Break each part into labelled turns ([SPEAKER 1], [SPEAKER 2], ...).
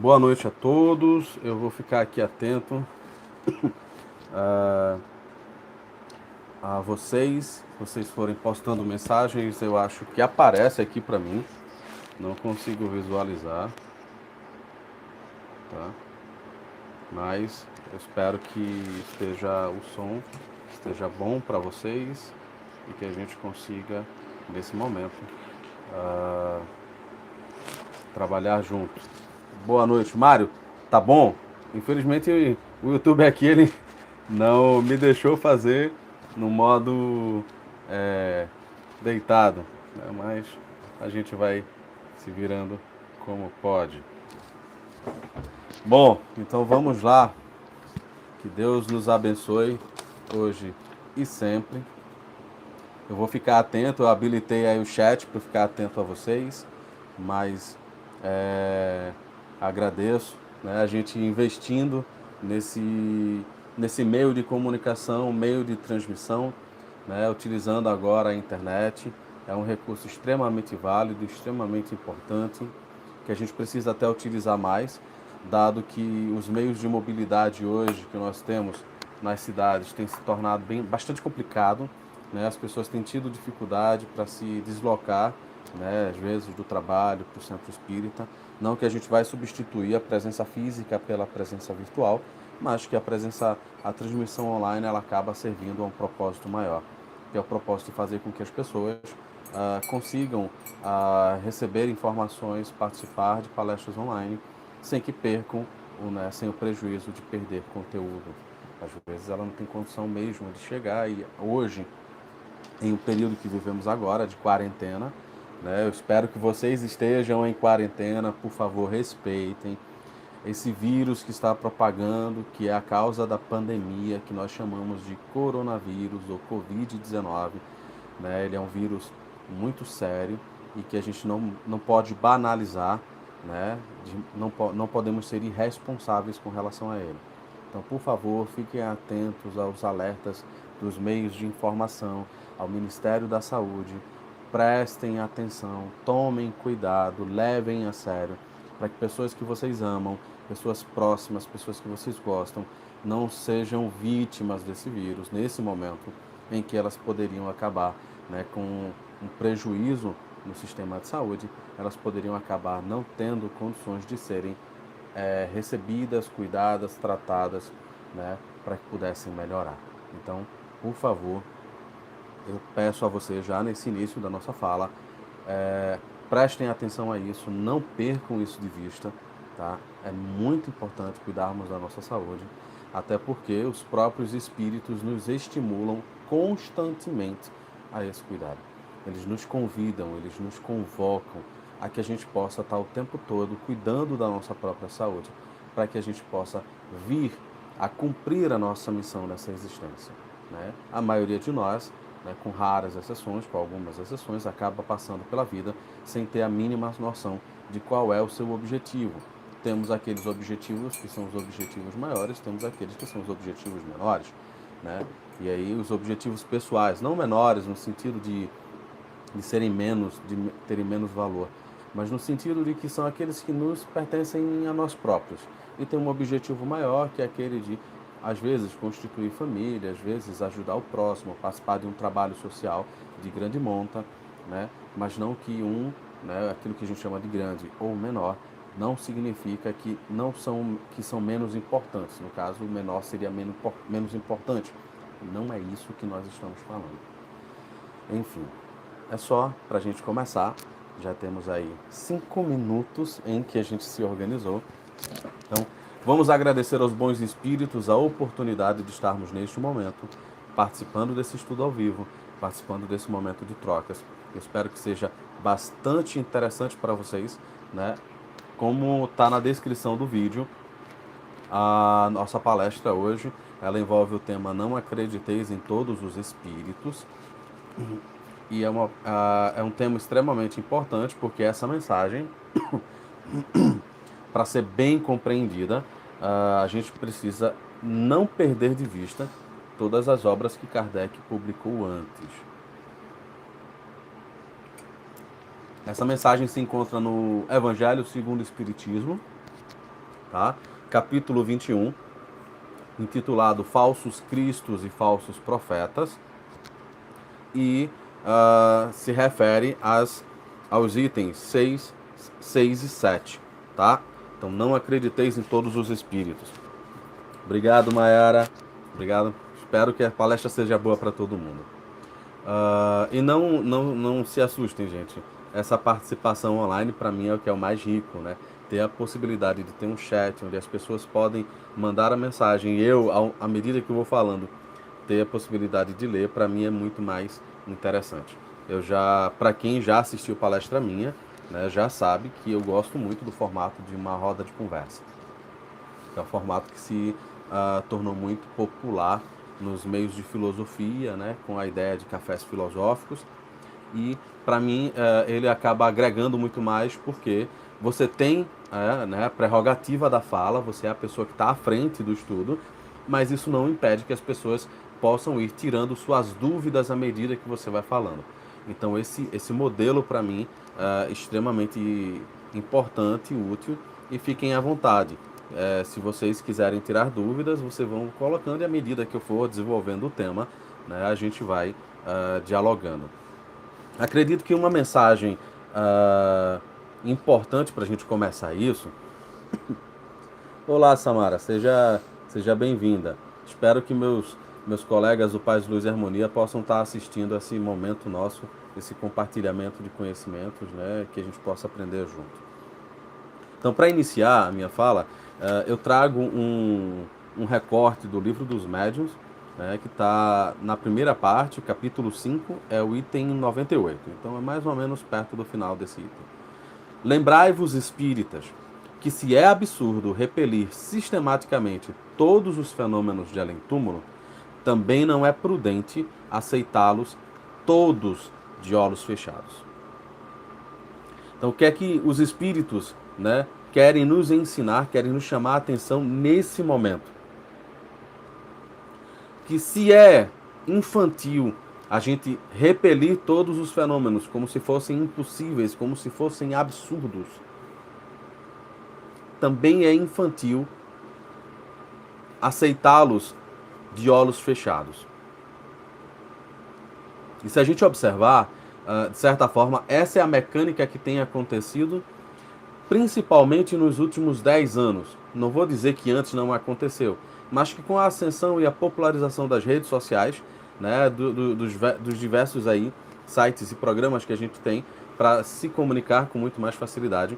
[SPEAKER 1] Boa noite a todos. Eu vou ficar aqui atento a vocês. Se vocês forem postando mensagens, eu acho que aparece aqui para mim. Não consigo visualizar, tá? Mas eu espero que o som esteja bom para vocês e que a gente consiga, nesse momento, trabalhar juntos. Boa noite, Mário. Tá bom? Infelizmente o YouTube aqui ele não me deixou fazer no modo é, deitado, né? Mas a gente vai se virando como pode. Bom, então vamos lá. Que Deus nos abençoe hoje e sempre. Eu vou ficar atento, eu habilitei aí o chat para ficar atento a vocês, mas é, agradeço, né, a gente investindo nesse meio de comunicação, meio de transmissão, né, utilizando agora a internet. É um recurso extremamente válido, extremamente importante, que a gente precisa até utilizar mais, dado que os meios de mobilidade hoje que nós temos nas cidades têm se tornado bastante complicado, né? As pessoas têm tido dificuldade para se deslocar, né, às vezes do trabalho para o centro espírita. Não que a gente vai substituir a presença física pela presença virtual, mas que a transmissão online ela acaba servindo a um propósito maior, que é o propósito de fazer com que as pessoas consigam receber informações, participar de palestras online, sem que percam, né, sem o prejuízo de perder conteúdo. Às vezes ela não tem condição mesmo de chegar e hoje, em um período que vivemos agora, de quarentena, né, eu espero que vocês estejam em quarentena, por favor, respeitem esse vírus que está propagando, que é a causa da pandemia, que nós chamamos de coronavírus ou Covid-19, né? Ele é um vírus muito sério e que a gente não pode banalizar, né? Não podemos ser irresponsáveis com relação a ele. Então, por favor, fiquem atentos aos alertas dos meios de informação, ao Ministério da Saúde, prestem atenção, tomem cuidado, levem a sério, para que pessoas que vocês amam, pessoas próximas, pessoas que vocês gostam, não sejam vítimas desse vírus nesse momento em que elas poderiam acabar, né, com um prejuízo no sistema de saúde, elas poderiam acabar não tendo condições de serem recebidas, cuidadas, tratadas, né, para que pudessem melhorar. Então, por favor, eu peço a você já nesse início da nossa fala, prestem atenção a isso, não percam isso de vista, tá? É muito importante cuidarmos da nossa saúde, até porque os próprios espíritos nos estimulam constantemente a esse cuidado. Eles nos convidam, eles nos convocam a que a gente possa estar o tempo todo cuidando da nossa própria saúde, para que a gente possa vir a cumprir a nossa missão nessa existência, né? A maioria de nós, né, com raras exceções, com algumas exceções, acaba passando pela vida sem ter a mínima noção de qual é o seu objetivo. Temos aqueles objetivos que são os objetivos maiores, temos aqueles que são os objetivos menores, né? E aí os objetivos pessoais, não menores no sentido de serem menos, de terem menos valor, mas no sentido de que são aqueles que nos pertencem a nós próprios. E tem um objetivo maior, que é aquele de, às vezes, constituir família, às vezes ajudar o próximo, participar de um trabalho social de grande monta, né? Mas não que né, aquilo que a gente chama de grande ou menor, não significa que são menos importantes. No caso, o menor seria menos importante. Não é isso que nós estamos falando. Enfim, é só para a gente começar. Já temos aí 5 minutos em que a gente se organizou. Então, vamos agradecer aos bons espíritos a oportunidade de estarmos neste momento, participando desse estudo ao vivo, participando desse momento de trocas. Eu espero que seja bastante interessante para vocês, né? Como está na descrição do vídeo, a nossa palestra hoje, ela envolve o tema Não Acrediteis em Todos os Espíritos. E é um tema extremamente importante, porque essa mensagem, para ser bem compreendida, a gente precisa não perder de vista todas as obras que Kardec publicou antes. Essa mensagem se encontra no Evangelho segundo o Espiritismo, tá? Capítulo 21, intitulado Falsos Cristos e Falsos Profetas, e se refere aos itens 6, 6 e 7, tá? Então, não acrediteis em todos os espíritos. Obrigado, Mayara. Obrigado. Espero que a palestra seja boa para todo mundo. E não se assustem, gente. Essa participação online, para mim, é o que é o mais rico, né? Ter a possibilidade de ter um chat onde as pessoas podem mandar a mensagem e eu, à medida que eu vou falando, ter a possibilidade de ler, para mim é muito mais interessante. Para quem já assistiu palestra minha, né, já sabe que eu gosto muito do formato de uma roda de conversa. É um formato que se tornou muito popular nos meios de filosofia, né, com a ideia de cafés filosóficos. E, para mim, ele acaba agregando muito mais porque você tem né, a prerrogativa da fala, você é a pessoa que está à frente do estudo, mas isso não impede que as pessoas possam ir tirando suas dúvidas à medida que você vai falando. Então, esse modelo, para mim, é extremamente importante e útil, e fiquem à vontade. Se vocês quiserem tirar dúvidas, vocês vão colocando, e à medida que eu for desenvolvendo o tema, né, a gente vai dialogando. Acredito que uma mensagem importante para a gente começar isso. Olá, Samara, seja bem-vinda. Espero que meus colegas do Paz, Luz e Harmonia possam estar assistindo a esse momento nosso, esse compartilhamento de conhecimentos, né, que a gente possa aprender junto. Então, para iniciar a minha fala, eu trago um recorte do Livro dos Médiuns, né, que está na primeira parte, o capítulo 5, é o item 98. Então, é mais ou menos perto do final desse item. Lembrai-vos, espíritas, que se é absurdo repelir sistematicamente todos os fenômenos de além-túmulo, também não é prudente aceitá-los todos de olhos fechados. Então, o que é que os espíritos, né, querem nos ensinar, querem nos chamar a atenção nesse momento? Que se é infantil a gente repelir todos os fenômenos como se fossem impossíveis, como se fossem absurdos, também é infantil aceitá-los de olhos fechados. E se a gente observar, de certa forma, essa é a mecânica que tem acontecido principalmente nos últimos 10 anos. Não vou dizer que antes não aconteceu, mas que com a ascensão e a popularização das redes sociais, né, dos diversos aí sites e programas que a gente tem para se comunicar com muito mais facilidade,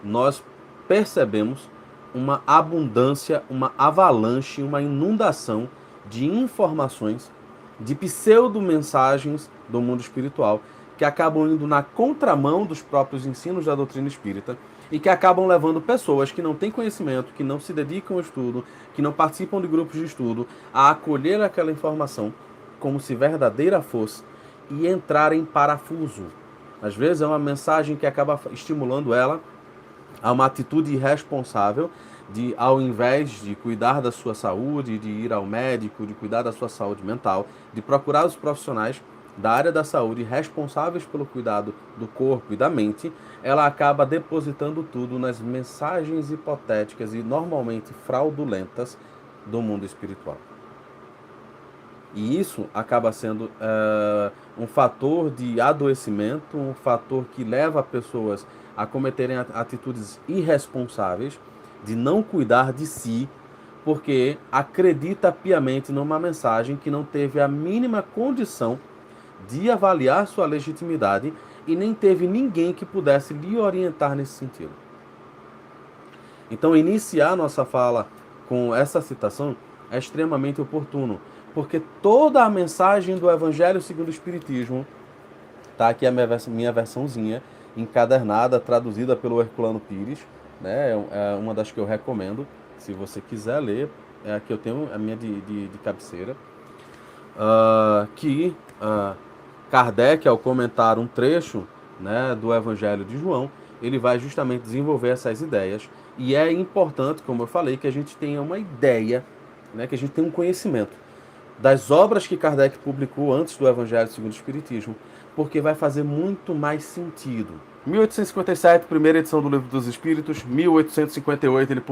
[SPEAKER 1] nós percebemos uma abundância, uma avalanche, uma inundação de informações, de pseudo-mensagens do mundo espiritual, que acabam indo na contramão dos próprios ensinos da doutrina espírita e que acabam levando pessoas que não têm conhecimento, que não se dedicam ao estudo, que não participam de grupos de estudo, a acolher aquela informação como se verdadeira fosse e entrar em parafuso. Às vezes é uma mensagem que acaba estimulando ela a uma atitude irresponsável de, ao invés de cuidar da sua saúde, de ir ao médico, de cuidar da sua saúde mental, de procurar os profissionais da área da saúde responsáveis pelo cuidado do corpo e da mente, ela acaba depositando tudo nas mensagens hipotéticas e normalmente fraudulentas do mundo espiritual. E isso acaba sendo um fator de adoecimento, um fator que leva pessoas a cometerem atitudes irresponsáveis, de não cuidar de si, porque acredita piamente numa mensagem que não teve a mínima condição de avaliar sua legitimidade e nem teve ninguém que pudesse lhe orientar nesse sentido. Então, iniciar nossa fala com essa citação é extremamente oportuno, porque toda a mensagem do Evangelho segundo o Espiritismo, tá aqui a minha versãozinha, encadernada, traduzida pelo Herculano Pires, né? É uma das que eu recomendo, se você quiser ler, é a que eu tenho, a minha de cabeceira, que Kardec, ao comentar um trecho, né, do Evangelho de João, ele vai justamente desenvolver essas ideias, e é importante, como eu falei, que a gente tenha uma ideia, né, que a gente tenha um conhecimento. das obras que Kardec publicou antes do Evangelho segundo o Espiritismo, porque vai fazer muito mais sentido. 1857, primeira edição do Livro dos Espíritos. 1858 ele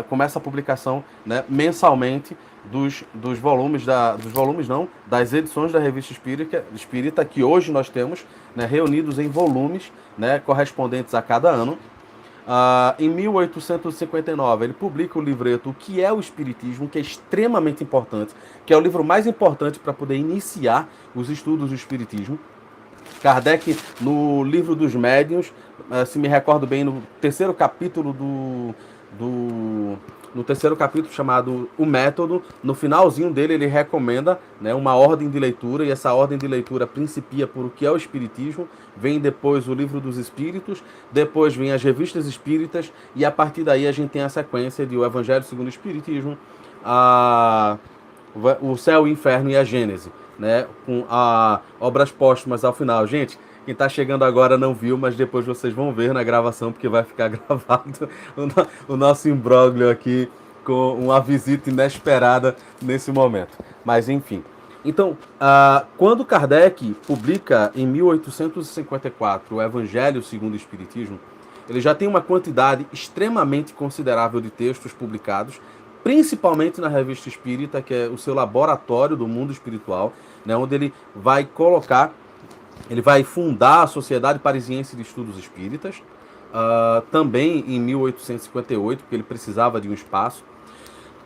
[SPEAKER 1] começa a publicação, né, mensalmente dos volumes das edições da Revista Espírita que hoje nós temos, né, reunidos em volumes, né, correspondentes a cada ano. Em 1859 ele publica o livreto O que é o Espiritismo, que é extremamente importante, que é o livro mais importante para poder iniciar os estudos do Espiritismo. Kardec, no livro dos médiuns, se me recordo bem, no terceiro capítulo no terceiro capítulo chamado O Método, no finalzinho dele ele recomenda, né, uma ordem de leitura, e essa ordem de leitura principia por O que é o Espiritismo, vem depois o Livro dos Espíritos, depois vem as Revistas Espíritas, e a partir daí a gente tem a sequência de O Evangelho segundo o Espiritismo, O Céu, o Inferno e a Gênese, né, com obras póstumas ao final. Gente, quem está chegando agora não viu, mas depois vocês vão ver na gravação, porque vai ficar gravado o nosso imbróglio aqui com uma visita inesperada nesse momento. Mas enfim. Então, quando Kardec publica em 1854 o Evangelho segundo o Espiritismo, ele já tem uma quantidade extremamente considerável de textos publicados, principalmente na Revista Espírita, que é o seu laboratório do mundo espiritual, né, onde ele vai fundar a Sociedade Parisiense de Estudos Espíritas, também em 1858, porque ele precisava de um espaço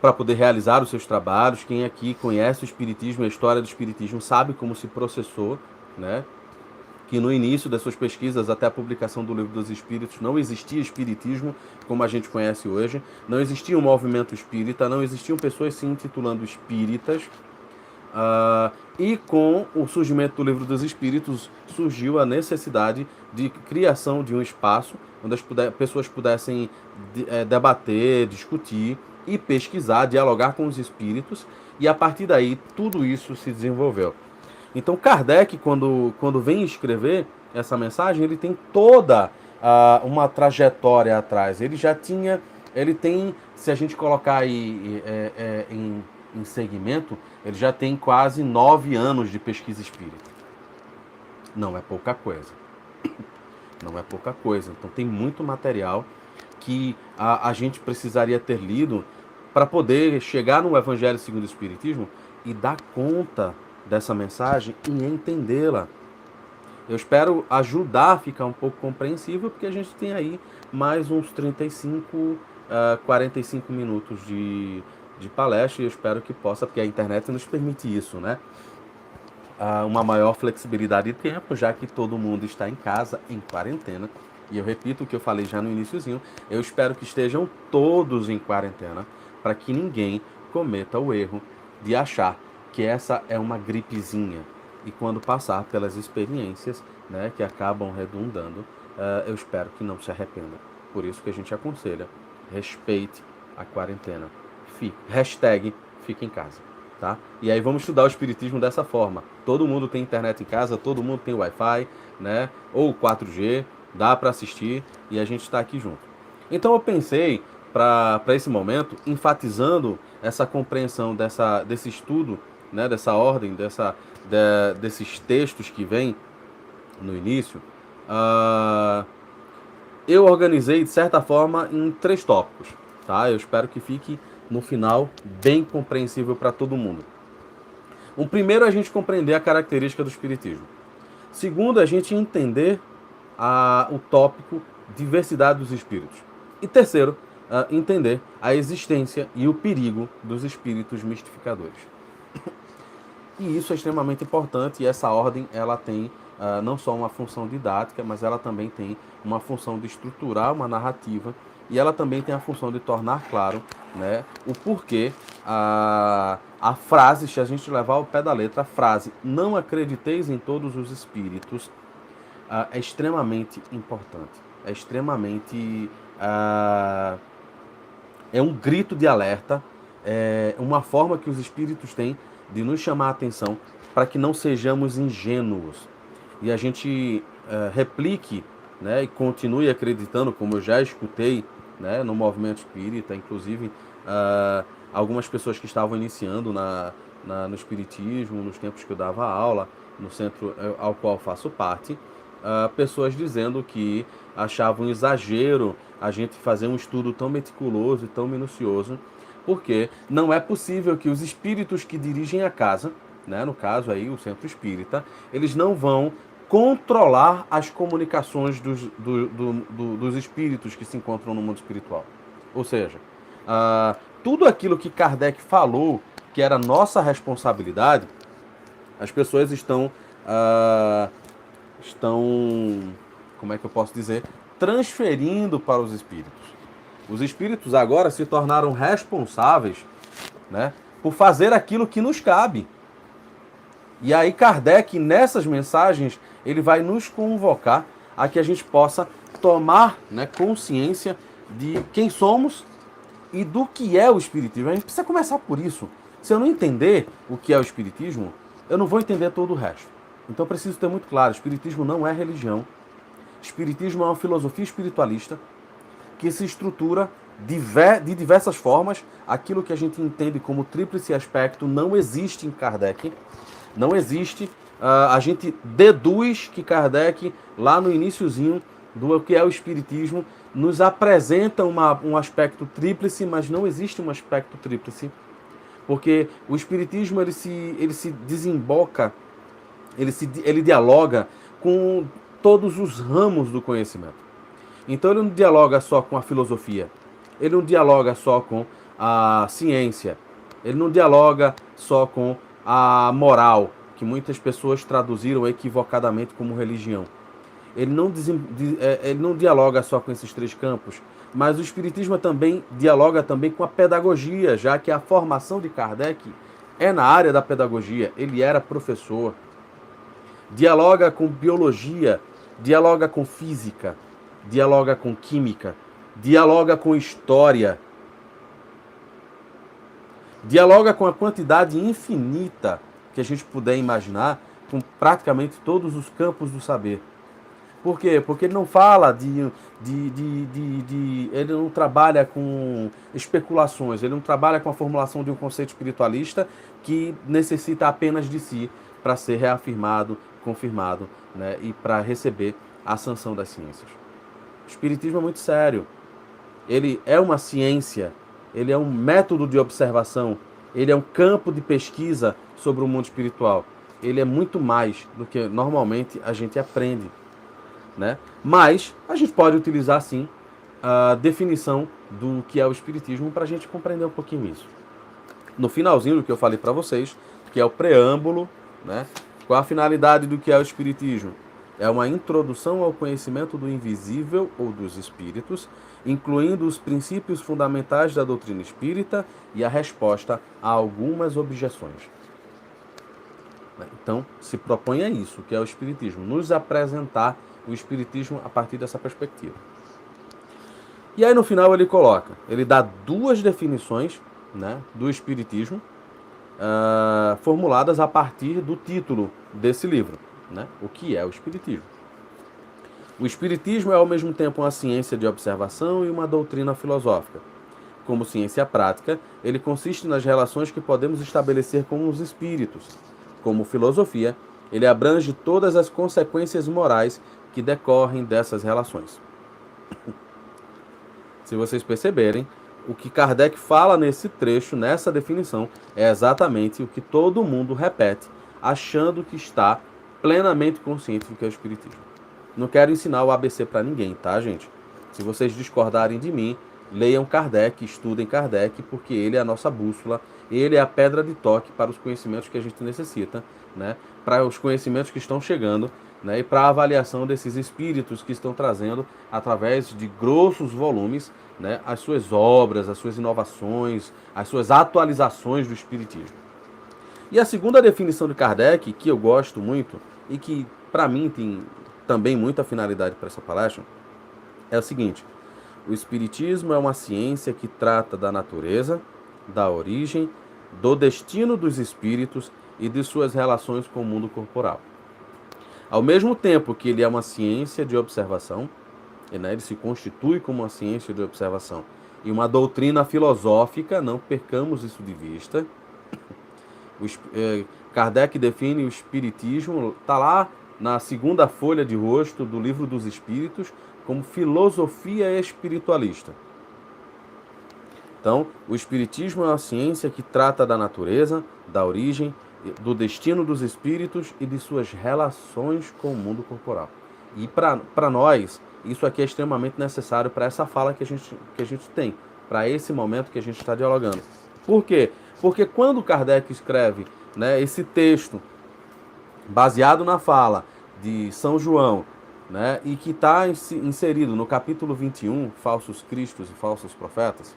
[SPEAKER 1] para poder realizar os seus trabalhos. Quem aqui conhece o Espiritismo, a história do Espiritismo, sabe como se processou, né? Que no início das suas pesquisas, até a publicação do Livro dos Espíritos, não existia espiritismo como a gente conhece hoje, não existia um movimento espírita, não existiam pessoas se intitulando espíritas, e com o surgimento do Livro dos Espíritos surgiu a necessidade de criação de um espaço onde as pessoas pudessem debater, discutir e pesquisar, dialogar com os espíritos, e a partir daí tudo isso se desenvolveu. Então Kardec, quando vem escrever essa mensagem, ele tem toda uma trajetória atrás. Ele tem, se a gente colocar aí em segmento, ele já tem quase 9 anos de pesquisa espírita. Não é pouca coisa. Não é pouca coisa. Então tem muito material que a gente precisaria ter lido para poder chegar no Evangelho segundo o Espiritismo e dar conta dessa mensagem e entendê-la. Eu espero ajudar a ficar um pouco compreensível, porque a gente tem aí mais uns 35, 45 minutos de palestra, e eu espero que possa, porque a internet nos permite isso, né? Uma maior flexibilidade de tempo, já que todo mundo está em casa, em quarentena. E eu repito o que eu falei já no iniciozinho, eu espero que estejam todos em quarentena, para que ninguém cometa o erro de achar que essa é uma gripezinha, e quando passar pelas experiências, né, que acabam redundando, eu espero que não se arrependa. Por isso que a gente aconselha, respeite a quarentena. Fique em casa, tá? E aí vamos estudar o Espiritismo dessa forma. Todo mundo tem internet em casa, todo mundo tem Wi-Fi, né, ou 4G, dá para assistir, e a gente está aqui junto. Então eu pensei, para esse momento, enfatizando essa compreensão desse estudo, né, dessa ordem, desses textos que vêm no início, eu organizei, de certa forma, em 3 tópicos. Tá? Eu espero que fique, no final, bem compreensível para todo mundo. O primeiro é a gente compreender a característica do Espiritismo. Segundo, a gente entender o tópico diversidade dos espíritos. E terceiro, entender a existência e o perigo dos espíritos mistificadores. E isso é extremamente importante, e essa ordem ela tem não só uma função didática, mas ela também tem uma função de estruturar uma narrativa, e ela também tem a função de tornar claro, né, o porquê a frase, se a gente levar ao pé da letra, a frase "não acrediteis em todos os espíritos", é extremamente importante. É extremamente... é um grito de alerta, é uma forma que os espíritos têm de nos chamar a atenção para que não sejamos ingênuos. E a gente replique, né, e continue acreditando, como eu já escutei, né, no movimento espírita, inclusive algumas pessoas que estavam iniciando no Espiritismo, nos tempos que eu dava aula, no centro ao qual faço parte, pessoas dizendo que achavam um exagero a gente fazer um estudo tão meticuloso e tão minucioso, porque não é possível que os espíritos que dirigem a casa, né, no caso aí o centro espírita, eles não vão controlar as comunicações dos espíritos que se encontram no mundo espiritual. Ou seja, tudo aquilo que Kardec falou que era nossa responsabilidade, as pessoas estão, como é que eu posso dizer, transferindo para os espíritos. Os espíritos agora se tornaram responsáveis, né, por fazer aquilo que nos cabe. E aí Kardec, nessas mensagens, ele vai nos convocar a que a gente possa tomar, né, consciência de quem somos e do que é o Espiritismo. A gente precisa começar por isso. Se eu não entender o que é o Espiritismo, eu não vou entender todo o resto. Então eu preciso ter muito claro, o Espiritismo não é religião. O Espiritismo é uma filosofia espiritualista que se estrutura de diversas formas. Aquilo que a gente entende como tríplice aspecto não existe em Kardec. Não existe. A gente deduz que Kardec, lá no iniciozinho do que é o Espiritismo, nos apresenta um aspecto tríplice, mas não existe um aspecto tríplice. Porque o Espiritismo ele se desemboca, ele dialoga com todos os ramos do conhecimento. Então ele não dialoga só com a filosofia, ele não dialoga só com a ciência, ele não dialoga só com a moral, que muitas pessoas traduziram equivocadamente como religião. Ele não dialoga só com esses três campos, mas o Espiritismo também dialoga também com a pedagogia, já que a formação de Kardec é na área da pedagogia, ele era professor. Dialoga com biologia, dialoga com física, dialoga com química, dialoga com história, dialoga com a quantidade infinita que a gente puder imaginar, com praticamente todos os campos do saber. Por quê? Porque ele não fala ele não trabalha com especulações, ele não trabalha com a formulação de um conceito espiritualista que necessita apenas de si para ser reafirmado, confirmado, né, e para receber a sanção das ciências. O Espiritismo é muito sério. Ele é uma ciência, ele é um método de observação, ele é um campo de pesquisa sobre o mundo espiritual. Ele é muito mais do que normalmente a gente aprende, né? Mas a gente pode utilizar, sim, a definição do que é o Espiritismo para a gente compreender um pouquinho isso. No finalzinho do que eu falei para vocês, que é o preâmbulo, né? Qual a finalidade do que é o Espiritismo? É uma introdução ao conhecimento do invisível ou dos espíritos, incluindo os princípios fundamentais da doutrina espírita e a resposta a algumas objeções. Então, se propõe a isso, que é o Espiritismo, nos apresentar o Espiritismo a partir dessa perspectiva. E aí no final ele dá duas definições, né, do Espiritismo, formuladas a partir do título desse livro, né, o que é o Espiritismo. O Espiritismo é ao mesmo tempo uma ciência de observação e uma doutrina filosófica. Como ciência prática, ele consiste nas relações que podemos estabelecer com os espíritos. Como filosofia, ele abrange todas as consequências morais que decorrem dessas relações. Se vocês perceberem, o que Kardec fala nesse trecho, nessa definição, é exatamente o que todo mundo repete, achando que está plenamente consciente do que é o Espiritismo. Não quero ensinar o ABC para ninguém, tá, gente? Se vocês discordarem de mim, leiam Kardec, estudem Kardec, porque ele é a nossa bússola, ele é a pedra de toque para os conhecimentos que a gente necessita, né? Para os conhecimentos que estão chegando, né? E para a avaliação desses espíritos que estão trazendo, através de grossos volumes, né, as suas obras, as suas inovações, as suas atualizações do Espiritismo. E a segunda definição de Kardec, que eu gosto muito, e que para mim tem também muita finalidade para essa palestra, é o seguinte: o Espiritismo é uma ciência que trata da natureza, da origem, do destino dos espíritos e de suas relações com o mundo corporal. Ao mesmo tempo que ele é uma ciência de observação, né, ele se constitui como uma ciência de observação e uma doutrina filosófica, não percamos isso de vista, Kardec define o espiritismo, está lá na segunda folha de rosto do Livro dos Espíritos, como filosofia espiritualista. Então, o espiritismo é uma ciência que trata da natureza, da origem, do destino dos espíritos e de suas relações com o mundo corporal. E para nós, isso aqui é extremamente necessário para essa fala que a gente tem, para esse momento que a gente está dialogando. Por quê? Porque quando Kardec escreve, né, esse texto baseado na fala de São João, né, e que está inserido no capítulo 21, Falsos Cristos e Falsos Profetas,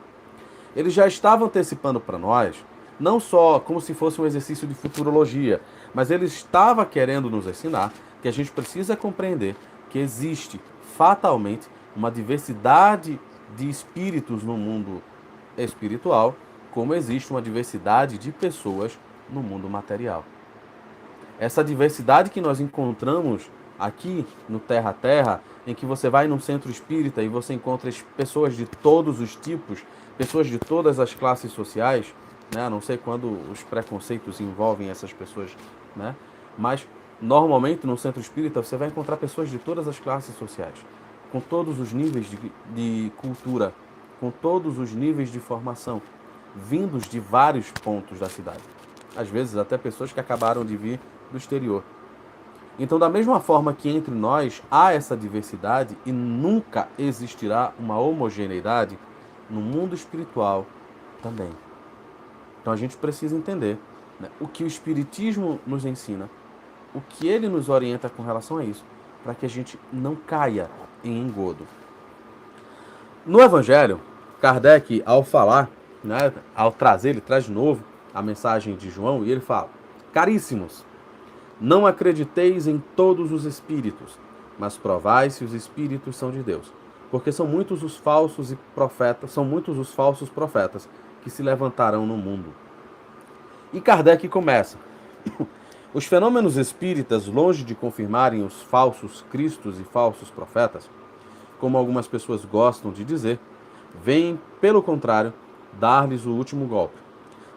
[SPEAKER 1] ele já estava antecipando para nós, não só como se fosse um exercício de futurologia, mas ele estava querendo nos ensinar que a gente precisa compreender que existe fatalmente uma diversidade de espíritos no mundo espiritual, como existe uma diversidade de pessoas no mundo material. Essa diversidade que nós encontramos aqui no Terra a Terra, em que você vai num centro espírita e você encontra pessoas de todos os tipos, pessoas de todas as classes sociais, né? A não sei quando os preconceitos envolvem essas pessoas, né? Mas normalmente no centro espírita você vai encontrar pessoas de todas as classes sociais, com todos os níveis de cultura, com todos os níveis de formação, vindos de vários pontos da cidade. Às vezes até pessoas que acabaram de vir do exterior. Então, da mesma forma que entre nós há essa diversidade e nunca existirá uma homogeneidade, no mundo espiritual também. Então a gente precisa entender, né, o que o Espiritismo nos ensina, o que ele nos orienta com relação a isso, para que a gente não caia em engodo. No Evangelho, Kardec, ao falar, né, ao trazer, ele traz de novo a mensagem de João, e ele fala: caríssimos, não acrediteis em todos os espíritos, mas provai se os espíritos são de Deus. Porque são muitos os falsos profetas que se levantarão no mundo. E Kardec começa: os fenômenos espíritas, longe de confirmarem os falsos cristos e falsos profetas, como algumas pessoas gostam de dizer, vêm, pelo contrário, dar-lhes o último golpe.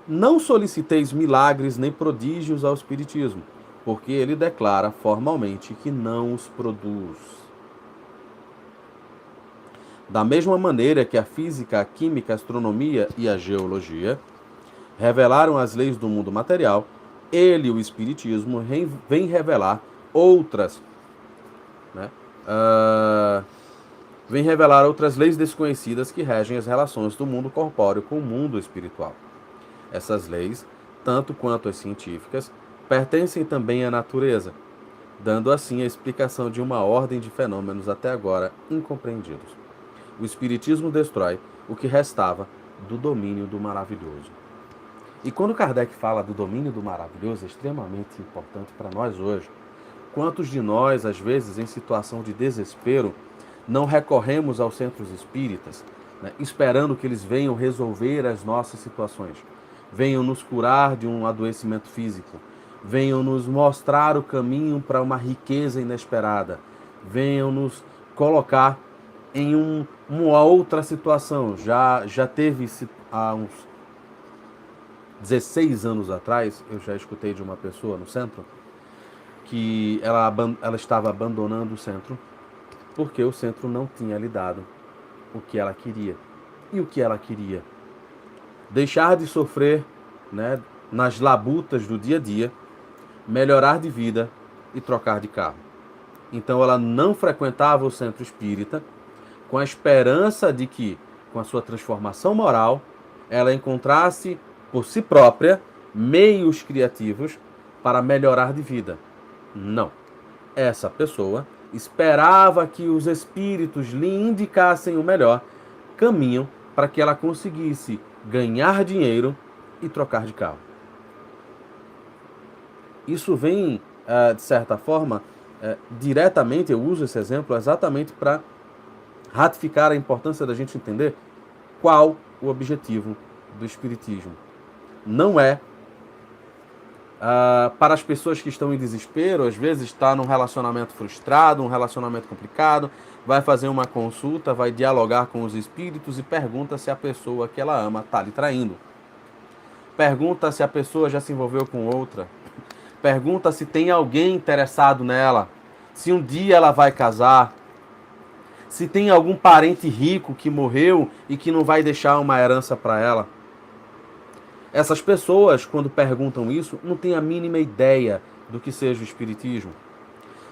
[SPEAKER 1] Não soliciteis milagres nem prodígios ao espiritismo, porque ele declara formalmente que não os produz. Da mesma maneira que a física, a química, a astronomia e a geologia revelaram as leis do mundo material, ele, o Espiritismo, vem revelar outras, né? Vem revelar outras leis desconhecidas que regem as relações do mundo corpóreo com o mundo espiritual. Essas leis, tanto quanto as científicas, pertencem também à natureza, dando assim a explicação de uma ordem de fenômenos até agora incompreendidos. O Espiritismo destrói o que restava do domínio do maravilhoso. E quando Kardec fala do domínio do maravilhoso, é extremamente importante para nós hoje. Quantos de nós, às vezes, em situação de desespero, não recorremos aos centros espíritas, né, esperando que eles venham resolver as nossas situações, venham nos curar de um adoecimento físico, venham nos mostrar o caminho para uma riqueza inesperada, venham nos colocar em uma outra situação. Já teve há uns 16 anos atrás, eu já escutei de uma pessoa no centro que ela estava abandonando o centro porque o centro não tinha lhe dado o que ela queria. E o que ela queria? Deixar de sofrer, né, nas labutas do dia a dia, melhorar de vida e trocar de carro. Então ela não frequentava o centro espírita com a esperança de que, com a sua transformação moral, ela encontrasse por si própria meios criativos para melhorar de vida. Não. Essa pessoa esperava que os espíritos lhe indicassem o melhor caminho para que ela conseguisse ganhar dinheiro e trocar de carro. Isso vem, de certa forma, diretamente, eu uso esse exemplo exatamente para ratificar a importância da gente entender qual o objetivo do Espiritismo. Não é para as pessoas que estão em desespero, às vezes está num relacionamento frustrado, um relacionamento complicado, vai fazer uma consulta, vai dialogar com os espíritos e pergunta se a pessoa que ela ama está lhe traindo. Pergunta se a pessoa já se envolveu com outra. Pergunta se tem alguém interessado nela. Se um dia ela vai casar. Se tem algum parente rico que morreu e que não vai deixar uma herança para ela. Essas pessoas, quando perguntam isso, não têm a mínima ideia do que seja o espiritismo.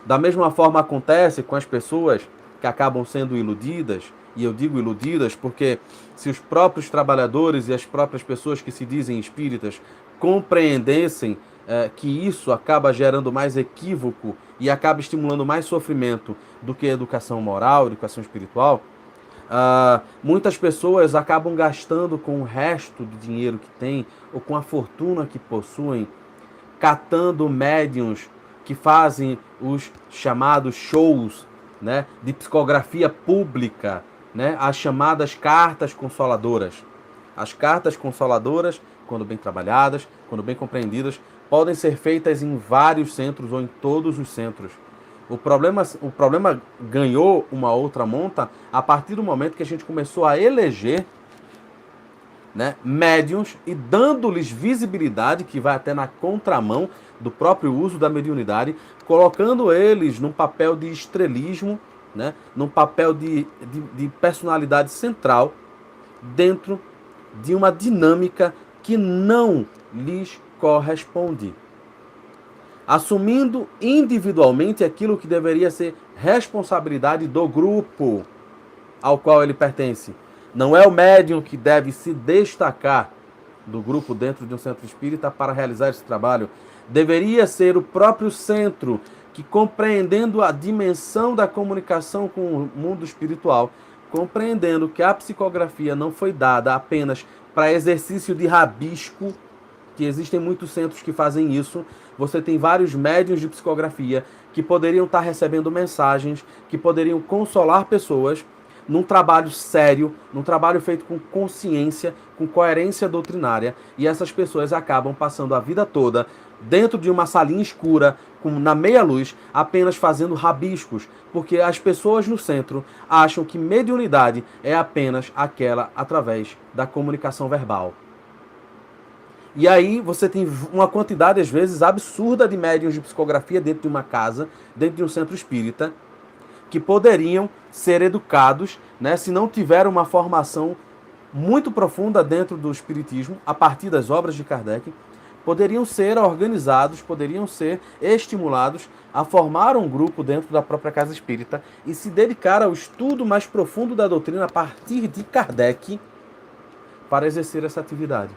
[SPEAKER 1] Da mesma forma acontece com as pessoas que acabam sendo iludidas, e eu digo iludidas porque se os próprios trabalhadores e as próprias pessoas que se dizem espíritas compreendessem que isso acaba gerando mais equívoco e acaba estimulando mais sofrimento do que educação moral, educação espiritual, muitas pessoas acabam gastando com o resto do dinheiro que têm ou com a fortuna que possuem, catando médiuns que fazem os chamados shows, né, de psicografia pública, né, as chamadas cartas consoladoras. As cartas consoladoras, quando bem trabalhadas, quando bem compreendidas, podem ser feitas em vários centros ou em todos os centros. O problema ganhou uma outra monta a partir do momento que a gente começou a eleger, né, médiuns e dando-lhes visibilidade, que vai até na contramão do próprio uso da mediunidade, colocando eles num papel de estrelismo, né, num papel de personalidade central dentro de uma dinâmica que não lhes corresponde. Assumindo individualmente aquilo que deveria ser responsabilidade do grupo ao qual ele pertence. Não é o médium que deve se destacar do grupo dentro de um centro espírita para realizar esse trabalho. Deveria ser o próprio centro que, compreendendo a dimensão da comunicação com o mundo espiritual, compreendendo que a psicografia não foi dada apenas para exercício de rabisco, que existem muitos centros que fazem isso. Você tem vários médiuns de psicografia que poderiam estar recebendo mensagens, que poderiam consolar pessoas num trabalho sério, num trabalho feito com consciência, com coerência doutrinária, e essas pessoas acabam passando a vida toda dentro de uma salinha escura, na meia luz, apenas fazendo rabiscos, porque as pessoas no centro acham que mediunidade é apenas aquela através da comunicação verbal. E aí você tem uma quantidade, às vezes, absurda de médiuns de psicografia dentro de uma casa, dentro de um centro espírita, que poderiam ser educados, né, se não tiveram uma formação muito profunda dentro do espiritismo, a partir das obras de Kardec, poderiam ser organizados, poderiam ser estimulados a formar um grupo dentro da própria casa espírita e se dedicar ao estudo mais profundo da doutrina a partir de Kardec para exercer essa atividade.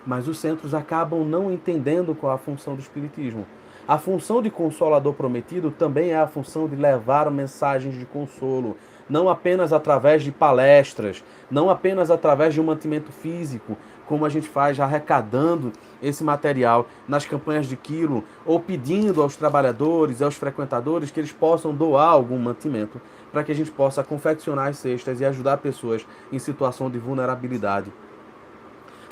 [SPEAKER 1] Mas os centros acabam não entendendo qual a função do espiritismo. A função de consolador prometido também é a função de levar mensagens de consolo, não apenas através de palestras, não apenas através de um mantimento físico, como a gente faz arrecadando esse material nas campanhas de quilo, ou pedindo aos trabalhadores e aos frequentadores que eles possam doar algum mantimento, para que a gente possa confeccionar as cestas e ajudar pessoas em situação de vulnerabilidade.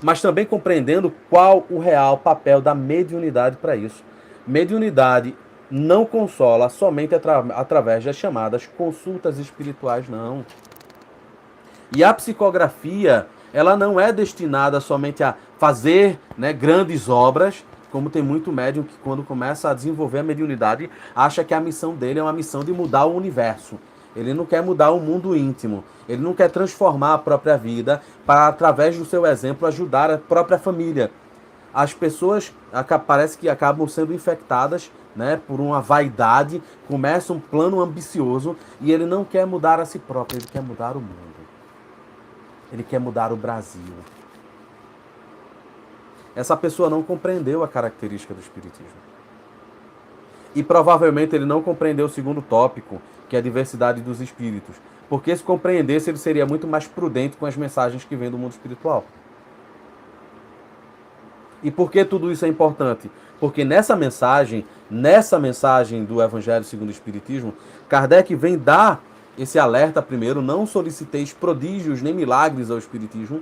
[SPEAKER 1] Mas também compreendendo qual o real papel da mediunidade para isso. Mediunidade não consola somente através das chamadas consultas espirituais, não. E a psicografia, ela não é destinada somente a fazer, né, grandes obras, como tem muito médium que quando começa a desenvolver a mediunidade, acha que a missão dele é uma missão de mudar o universo. Ele não quer mudar o mundo íntimo. Ele não quer transformar a própria vida para, através do seu exemplo, ajudar a própria família. As pessoas parece que acabam sendo infectadas, né, por uma vaidade, começa um plano ambicioso e ele não quer mudar a si próprio, ele quer mudar o mundo. Ele quer mudar o Brasil. Essa pessoa não compreendeu a característica do espiritismo. E provavelmente ele não compreendeu o segundo tópico, que é a diversidade dos espíritos. Porque se compreendesse, ele seria muito mais prudente com as mensagens que vêm do mundo espiritual. E por que tudo isso é importante? Porque nessa mensagem do Evangelho segundo o Espiritismo, Kardec vem dar esse alerta primeiro: não soliciteis prodígios nem milagres ao Espiritismo,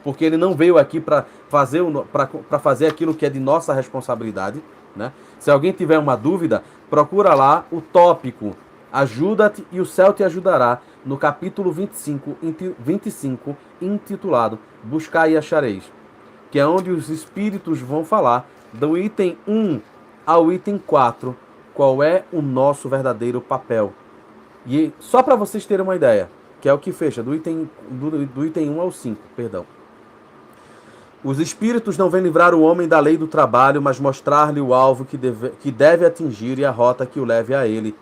[SPEAKER 1] porque ele não veio aqui para fazer aquilo que é de nossa responsabilidade, né? Se alguém tiver uma dúvida, procura lá o tópico Ajuda-te e o céu te ajudará, no capítulo 25, intitulado Buscai e achareis, que é onde os espíritos vão falar do item 1 ao item 4, qual é o nosso verdadeiro papel. E só para vocês terem uma ideia, que é o que fecha, do item 1 ao 5, perdão. Os espíritos não vêm livrar o homem da lei do trabalho, mas mostrar-lhe o alvo que deve atingir e a rota que o leve a ele,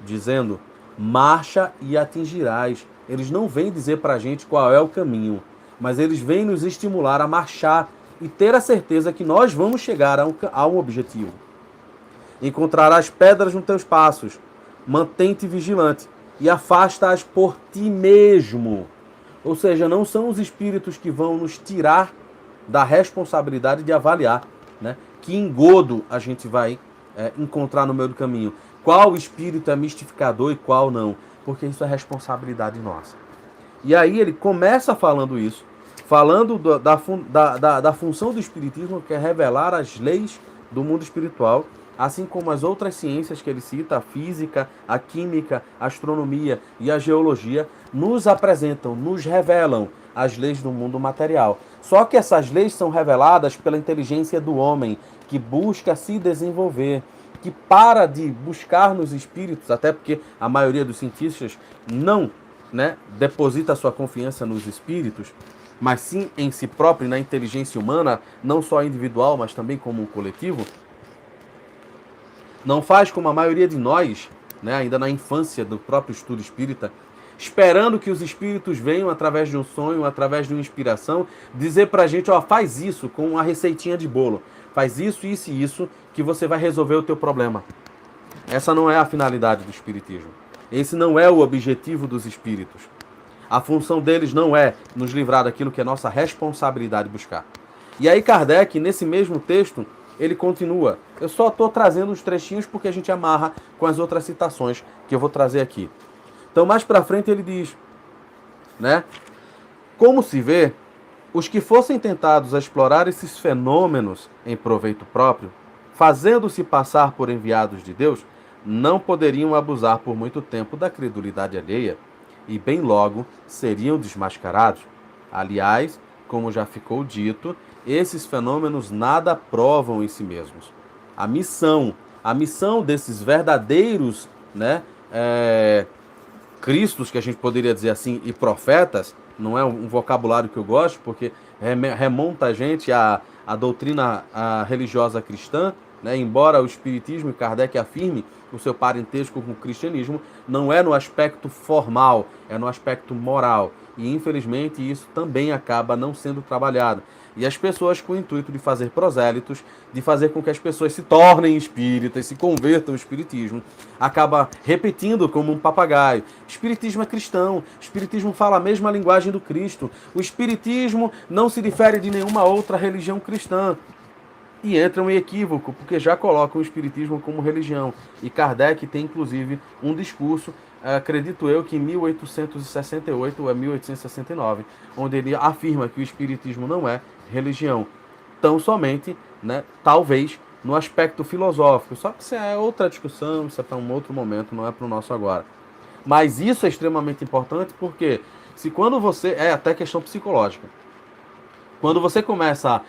[SPEAKER 1] dizendo, marcha e atingirás. Eles não vêm dizer para a gente qual é o caminho, mas eles vêm nos estimular a marchar e ter a certeza que nós vamos chegar a um objetivo. Encontrarás pedras nos teus passos, mantém-te vigilante e afasta-as por ti mesmo. Ou seja, não são os espíritos que vão nos tirar da responsabilidade de avaliar, né, que engodo a gente vai encontrar no meio do caminho. Qual espírito é mistificador e qual não. Porque isso é responsabilidade nossa. E aí ele começa falando isso, falando da função do espiritismo, que é revelar as leis do mundo espiritual, assim como as outras ciências que ele cita, a física, a química, a astronomia e a geologia, nos apresentam, nos revelam as leis do mundo material. Só que essas leis são reveladas pela inteligência do homem, que busca se desenvolver, que para de buscar nos espíritos, até porque a maioria dos cientistas não, né, deposita sua confiança nos espíritos, mas sim em si próprio e na inteligência humana, não só individual, mas também como um coletivo. Não faz como a maioria de nós, né, ainda na infância do próprio estudo espírita, esperando que os espíritos venham através de um sonho, através de uma inspiração, dizer pra gente, ó, faz isso com uma receitinha de bolo. Faz isso, isso e isso, que você vai resolver o teu problema. Essa não é a finalidade do espiritismo. Esse não é o objetivo dos espíritos. A função deles não é nos livrar daquilo que é nossa responsabilidade buscar. E aí Kardec, nesse mesmo texto, ele continua. Eu só estou trazendo os trechinhos porque a gente amarra com as outras citações que eu vou trazer aqui. Então, mais para frente ele diz, né? Como se vê, os que fossem tentados a explorar esses fenômenos em proveito próprio, fazendo-se passar por enviados de Deus, não poderiam abusar por muito tempo da credulidade alheia e bem logo seriam desmascarados. Aliás, como já ficou dito, esses fenômenos nada provam em si mesmos. A missão desses verdadeiros, né, cristos, que a gente poderia dizer assim, e profetas, não é um vocabulário que eu gosto, porque remonta a gente à doutrina religiosa cristã, né? Embora o Espiritismo e Kardec afirme o seu parentesco com o cristianismo, não é no aspecto formal, é no aspecto moral. E infelizmente isso também acaba não sendo trabalhado. E as pessoas, com o intuito de fazer prosélitos, de fazer com que as pessoas se tornem espíritas, se convertam ao espiritismo, acaba repetindo como um papagaio. Espiritismo é cristão, espiritismo fala a mesma linguagem do Cristo. O espiritismo não se difere de nenhuma outra religião cristã. E entram em equívoco, porque já colocam o espiritismo como religião. E Kardec tem, inclusive, um discurso, acredito eu, que em 1868 ou 1869, onde ele afirma que o espiritismo não é religião, tão somente, né, talvez, no aspecto filosófico. Só que isso é outra discussão, isso é para um outro momento, não é para o nosso agora. Mas isso é extremamente importante porque, se quando você... É até questão psicológica. Quando você começa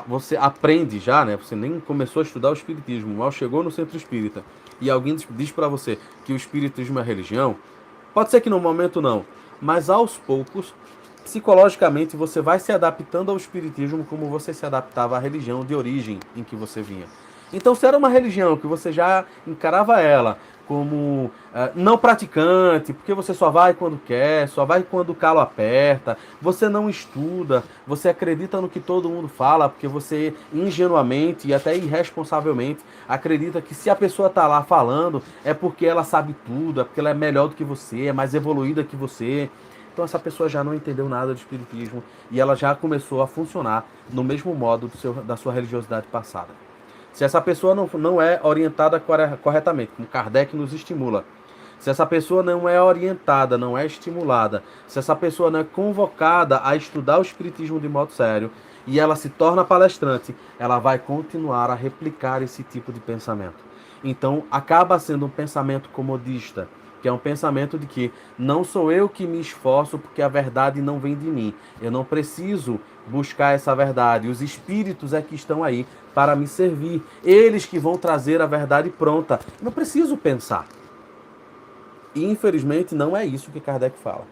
[SPEAKER 1] você aprende já, né? Você nem começou a estudar o espiritismo, mal chegou no centro espírita e alguém diz para você que o espiritismo é religião, pode ser que no momento não, mas aos poucos, psicologicamente, você vai se adaptando ao espiritismo como você se adaptava à religião de origem em que você vinha. Então, se era uma religião que você já encarava ela como não praticante, porque você só vai quando quer, só vai quando o calo aperta, você não estuda, você acredita no que todo mundo fala, porque você ingenuamente e até irresponsavelmente acredita que se a pessoa está lá falando é porque ela sabe tudo, é porque ela é melhor do que você, é mais evoluída que você. Então essa pessoa já não entendeu nada de espiritismo e ela já começou a funcionar no mesmo modo da sua religiosidade passada. Se essa pessoa não é orientada corretamente, como Kardec nos estimula, se essa pessoa não é orientada, não é estimulada, se essa pessoa não é convocada a estudar o espiritismo de modo sério e ela se torna palestrante, ela vai continuar a replicar esse tipo de pensamento. Então acaba sendo um pensamento comodista, que é um pensamento de que não sou eu que me esforço porque a verdade não vem de mim. Eu não preciso buscar essa verdade. Os espíritos é que estão aí para me servir. Eles que vão trazer a verdade pronta. Eu não preciso pensar. E infelizmente não é isso que Kardec fala.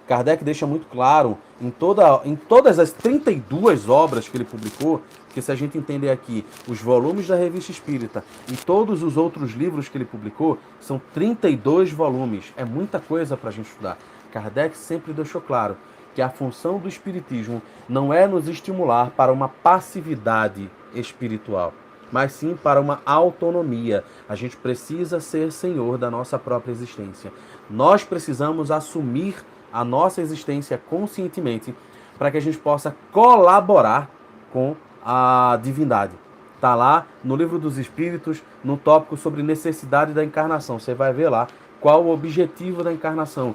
[SPEAKER 1] Kardec deixa muito claro em todas as 32 obras que ele publicou, que se a gente entender aqui os volumes da Revista Espírita e todos os outros livros que ele publicou, são 32 volumes. É muita coisa para a gente estudar. Kardec sempre deixou claro que a função do Espiritismo não é nos estimular para uma passividade espiritual, mas sim para uma autonomia. A gente precisa ser senhor da nossa própria existência. Nós precisamos assumir a nossa existência conscientemente para que a gente possa colaborar com a divindade. Está lá no Livro dos Espíritos, no tópico sobre necessidade da encarnação. Você vai ver lá qual o objetivo da encarnação.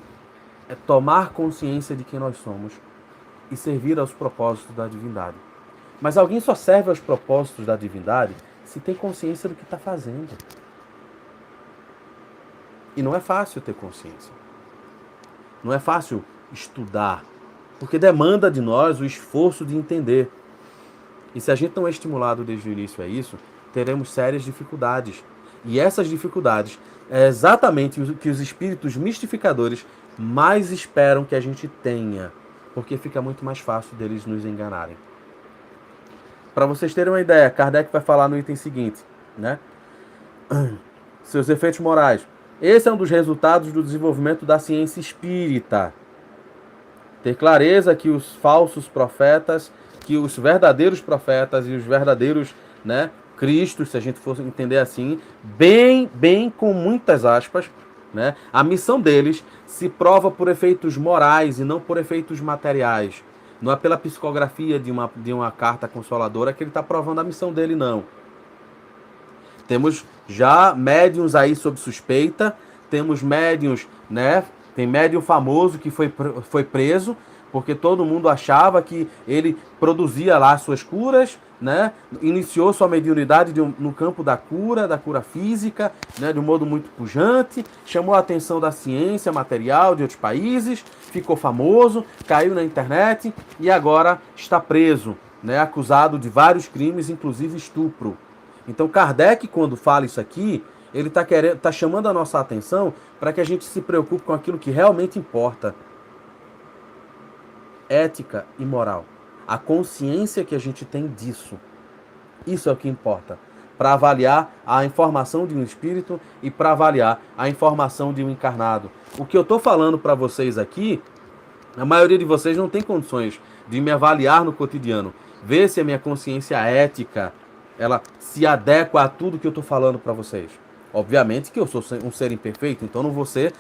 [SPEAKER 1] É tomar consciência de quem nós somos e servir aos propósitos da divindade. Mas alguém só serve aos propósitos da divindade se tem consciência do que está fazendo. E não é fácil ter consciência. Não é fácil estudar, porque demanda de nós o esforço de entender. E se a gente não é estimulado desde o início a isso, teremos sérias dificuldades. E essas dificuldades é exatamente o que os espíritos mistificadores mais esperam que a gente tenha, porque fica muito mais fácil deles nos enganarem. Para vocês terem uma ideia, Kardec vai falar no item seguinte, né? Seus efeitos morais. Esse é um dos resultados do desenvolvimento da ciência espírita. Ter clareza que os falsos profetas, que os verdadeiros profetas e os verdadeiros, né, Cristos, se a gente fosse entender assim, bem com muitas aspas, né, a missão deles se prova por efeitos morais e não por efeitos materiais. Não é pela psicografia de uma carta consoladora que ele está provando a missão dele, não. Temos já médiuns aí sob suspeita, temos médiuns, né? Tem médium famoso que foi preso, porque todo mundo achava que ele produzia lá suas curas, né? Iniciou sua mediunidade no campo da cura física, né? De um modo muito pujante, chamou a atenção da ciência material de outros países, ficou famoso, caiu na internet e agora está preso, né? Acusado de vários crimes, inclusive estupro. Então Kardec, quando fala isso aqui, ele está chamando a nossa atenção para que a gente se preocupe com aquilo que realmente importa. Ética e moral. A consciência que a gente tem disso. Isso é o que importa. Para avaliar a informação de um espírito e para avaliar a informação de um encarnado. O que eu estou falando para vocês aqui, a maioria de vocês não tem condições de me avaliar no cotidiano. Ver se a minha consciência ética ela se adequa a tudo que eu estou falando para vocês. Obviamente que eu sou um ser imperfeito, então não vou ser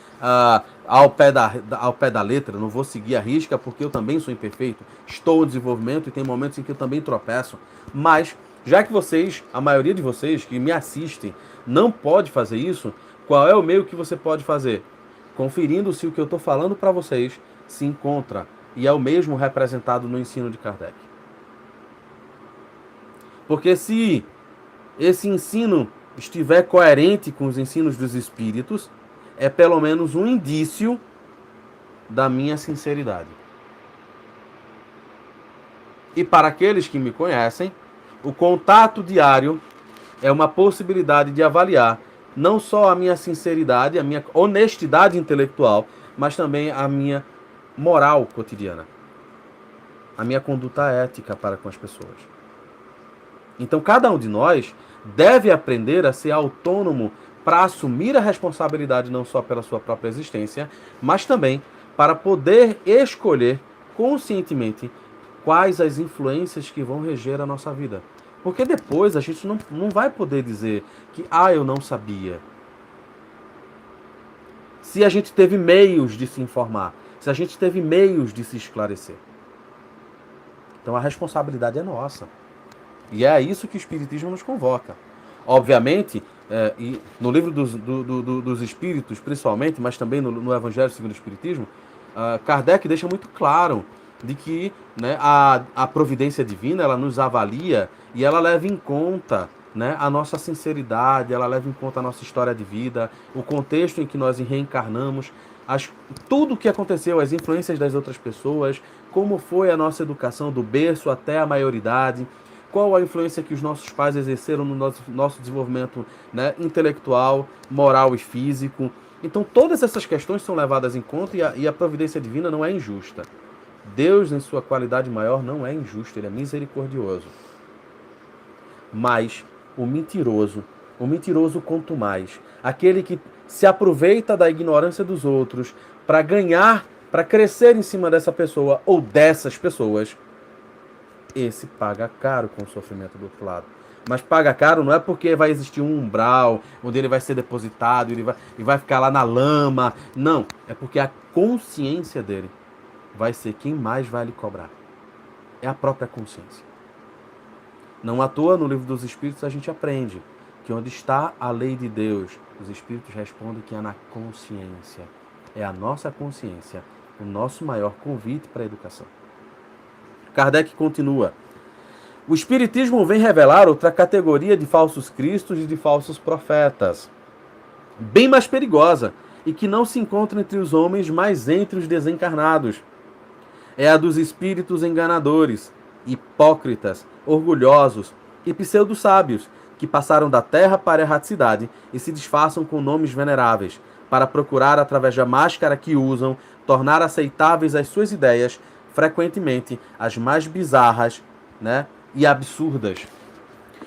[SPEAKER 1] ao pé da letra, não vou seguir a risca, porque eu também sou imperfeito. Estou em desenvolvimento e tem momentos em que eu também tropeço. Mas, já que vocês, a maioria de vocês que me assistem, não pode fazer isso, qual é o meio que você pode fazer? Conferindo se o que eu estou falando para vocês se encontra e é o mesmo representado no ensino de Kardec. Porque se esse ensino estiver coerente com os ensinos dos espíritos, é pelo menos um indício da minha sinceridade. E para aqueles que me conhecem, o contato diário é uma possibilidade de avaliar não só a minha sinceridade, a minha honestidade intelectual, mas também a minha moral cotidiana, a minha conduta ética para com as pessoas. Então, cada um de nós deve aprender a ser autônomo para assumir a responsabilidade não só pela sua própria existência, mas também para poder escolher conscientemente quais as influências que vão reger a nossa vida. Porque depois a gente não vai poder dizer que, eu não sabia. Se a gente teve meios de se informar, se a gente teve meios de se esclarecer. Então a responsabilidade é nossa. E é a isso que o Espiritismo nos convoca. Obviamente, e no livro dos Espíritos, principalmente, mas também no Evangelho segundo o Espiritismo, Kardec deixa muito claro de que, né, a providência divina ela nos avalia e ela leva em conta né, a nossa sinceridade, ela leva em conta a nossa história de vida, o contexto em que nós reencarnamos, tudo o que aconteceu, as influências das outras pessoas, como foi a nossa educação do berço até a maioridade, qual a influência que os nossos pais exerceram no nosso desenvolvimento, né, intelectual, moral e físico. Então todas essas questões são levadas em conta e a providência divina não é injusta. Deus, em sua qualidade maior, não é injusto, ele é misericordioso. Mas o mentiroso quanto mais, aquele que se aproveita da ignorância dos outros para ganhar, para crescer em cima dessa pessoa ou dessas pessoas, esse paga caro com o sofrimento do outro lado. Mas paga caro não é porque vai existir um umbral onde ele vai ser depositado, ele vai ficar lá na lama. Não, é porque a consciência dele vai ser quem mais vai lhe cobrar. É a própria consciência. Não à toa, no livro dos Espíritos, a gente aprende que onde está a lei de Deus, os Espíritos respondem que é na consciência. É a nossa consciência, o nosso maior convite para a educação. Kardec continua. O Espiritismo vem revelar outra categoria de falsos cristos e de falsos profetas, bem mais perigosa, e que não se encontra entre os homens, mas entre os desencarnados. É a dos espíritos enganadores, hipócritas, orgulhosos e pseudo-sábios, que passaram da terra para a erraticidade e se disfarçam com nomes veneráveis, para procurar, através da máscara que usam, tornar aceitáveis as suas ideias, frequentemente as mais bizarras, né, e absurdas.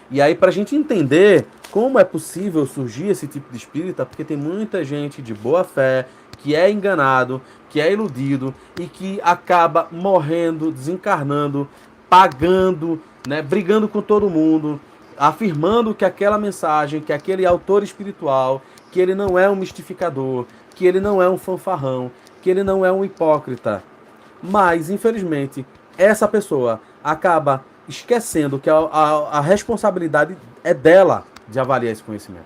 [SPEAKER 1] E aí, para a gente entender como é possível surgir esse tipo de espírita, porque tem muita gente de boa fé que é enganado, que é iludido e que acaba morrendo, desencarnando, pagando, né, brigando com todo mundo, afirmando que aquela mensagem, que aquele autor espiritual, que ele não é um mistificador, que ele não é um fanfarrão, que ele não é um hipócrita. Mas, infelizmente, essa pessoa acaba esquecendo que a responsabilidade é dela de avaliar esse conhecimento.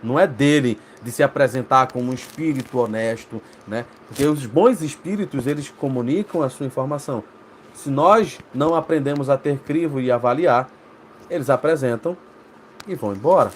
[SPEAKER 1] Não é dele de se apresentar como um espírito honesto, né? Porque os bons espíritos, eles comunicam a sua informação. Se nós não aprendemos a ter crivo e avaliar, eles apresentam e vão embora.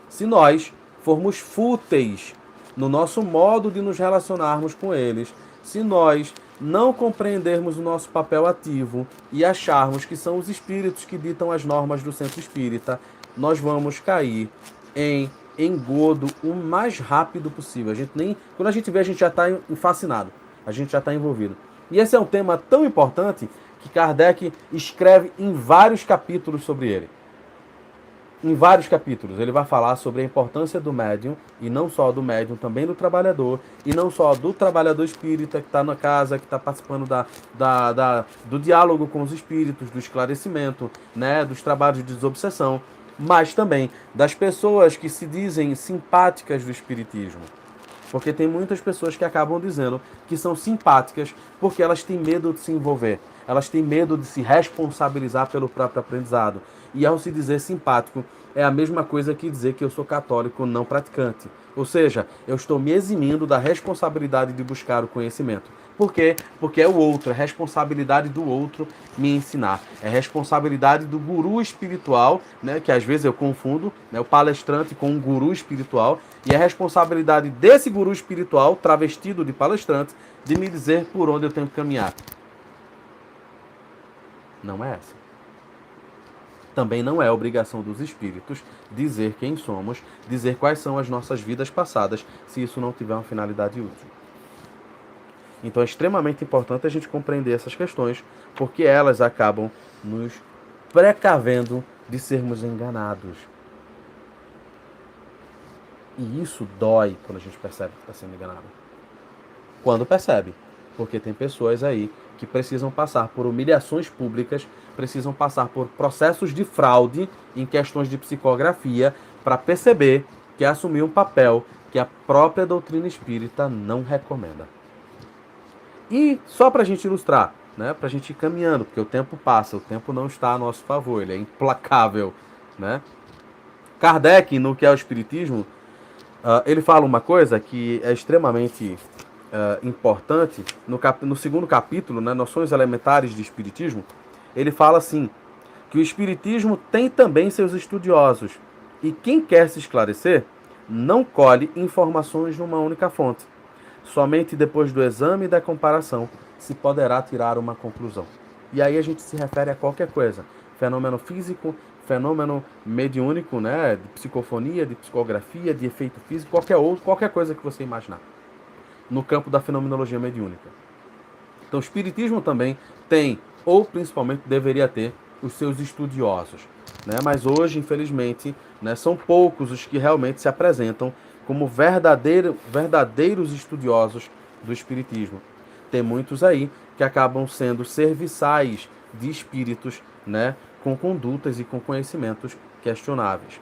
[SPEAKER 1] Se nós formos fúteis no nosso modo de nos relacionarmos com eles, se nós não compreendermos o nosso papel ativo e acharmos que são os espíritos que ditam as normas do centro espírita, nós vamos cair em engodo o mais rápido possível. Quando a gente vê, a gente já está fascinado, a gente já está envolvido. E esse é um tema tão importante que Kardec escreve em vários capítulos sobre ele. Em vários capítulos, ele vai falar sobre a importância do médium, e não só do médium, também do trabalhador, e não só do trabalhador espírita que está na casa, que está participando do diálogo com os espíritos, do esclarecimento, né, dos trabalhos de desobsessão, mas também das pessoas que se dizem simpáticas do espiritismo. Porque tem muitas pessoas que acabam dizendo que são simpáticas porque elas têm medo de se envolver, elas têm medo de se responsabilizar pelo próprio aprendizado. E ao se dizer simpático, é a mesma coisa que dizer que eu sou católico não praticante. Ou seja, eu estou me eximindo da responsabilidade de buscar o conhecimento. Por quê? Porque é o outro, é responsabilidade do outro me ensinar. É responsabilidade do guru espiritual, né, que às vezes eu confundo, né, o palestrante com um guru espiritual, e é responsabilidade desse guru espiritual, travestido de palestrante, de me dizer por onde eu tenho que caminhar. Não é essa. Também não é obrigação dos espíritos dizer quem somos, dizer quais são as nossas vidas passadas, se isso não tiver uma finalidade útil. Então é extremamente importante a gente compreender essas questões, porque elas acabam nos precavendo de sermos enganados. E isso dói quando a gente percebe que está sendo enganado. Quando percebe, porque tem pessoas aí que precisam passar por humilhações públicas, precisam passar por processos de fraude em questões de psicografia para perceber que assumir um papel que a própria doutrina espírita não recomenda. E só para a gente ilustrar, né, para a gente ir caminhando, porque o tempo passa, o tempo não está a nosso favor, ele é implacável, né? Kardec, no que é o Espiritismo, ele fala uma coisa que é extremamente importante, no segundo capítulo, né, Noções Elementares de Espiritismo, ele fala assim: que o Espiritismo tem também seus estudiosos, e quem quer se esclarecer não colhe informações numa única fonte. Somente depois do exame e da comparação se poderá tirar uma conclusão. E aí a gente se refere a qualquer coisa. Fenômeno físico, fenômeno mediúnico, né, de psicofonia, de psicografia, de efeito físico, qualquer coisa que você imaginar, no campo da fenomenologia mediúnica. Então o Espiritismo também tem, ou principalmente deveria ter, os seus estudiosos, né? Mas hoje, infelizmente, né, são poucos os que realmente se apresentam como verdadeiros estudiosos do Espiritismo. Tem muitos aí que acabam sendo serviçais de espíritos, né, com condutas e com conhecimentos questionáveis.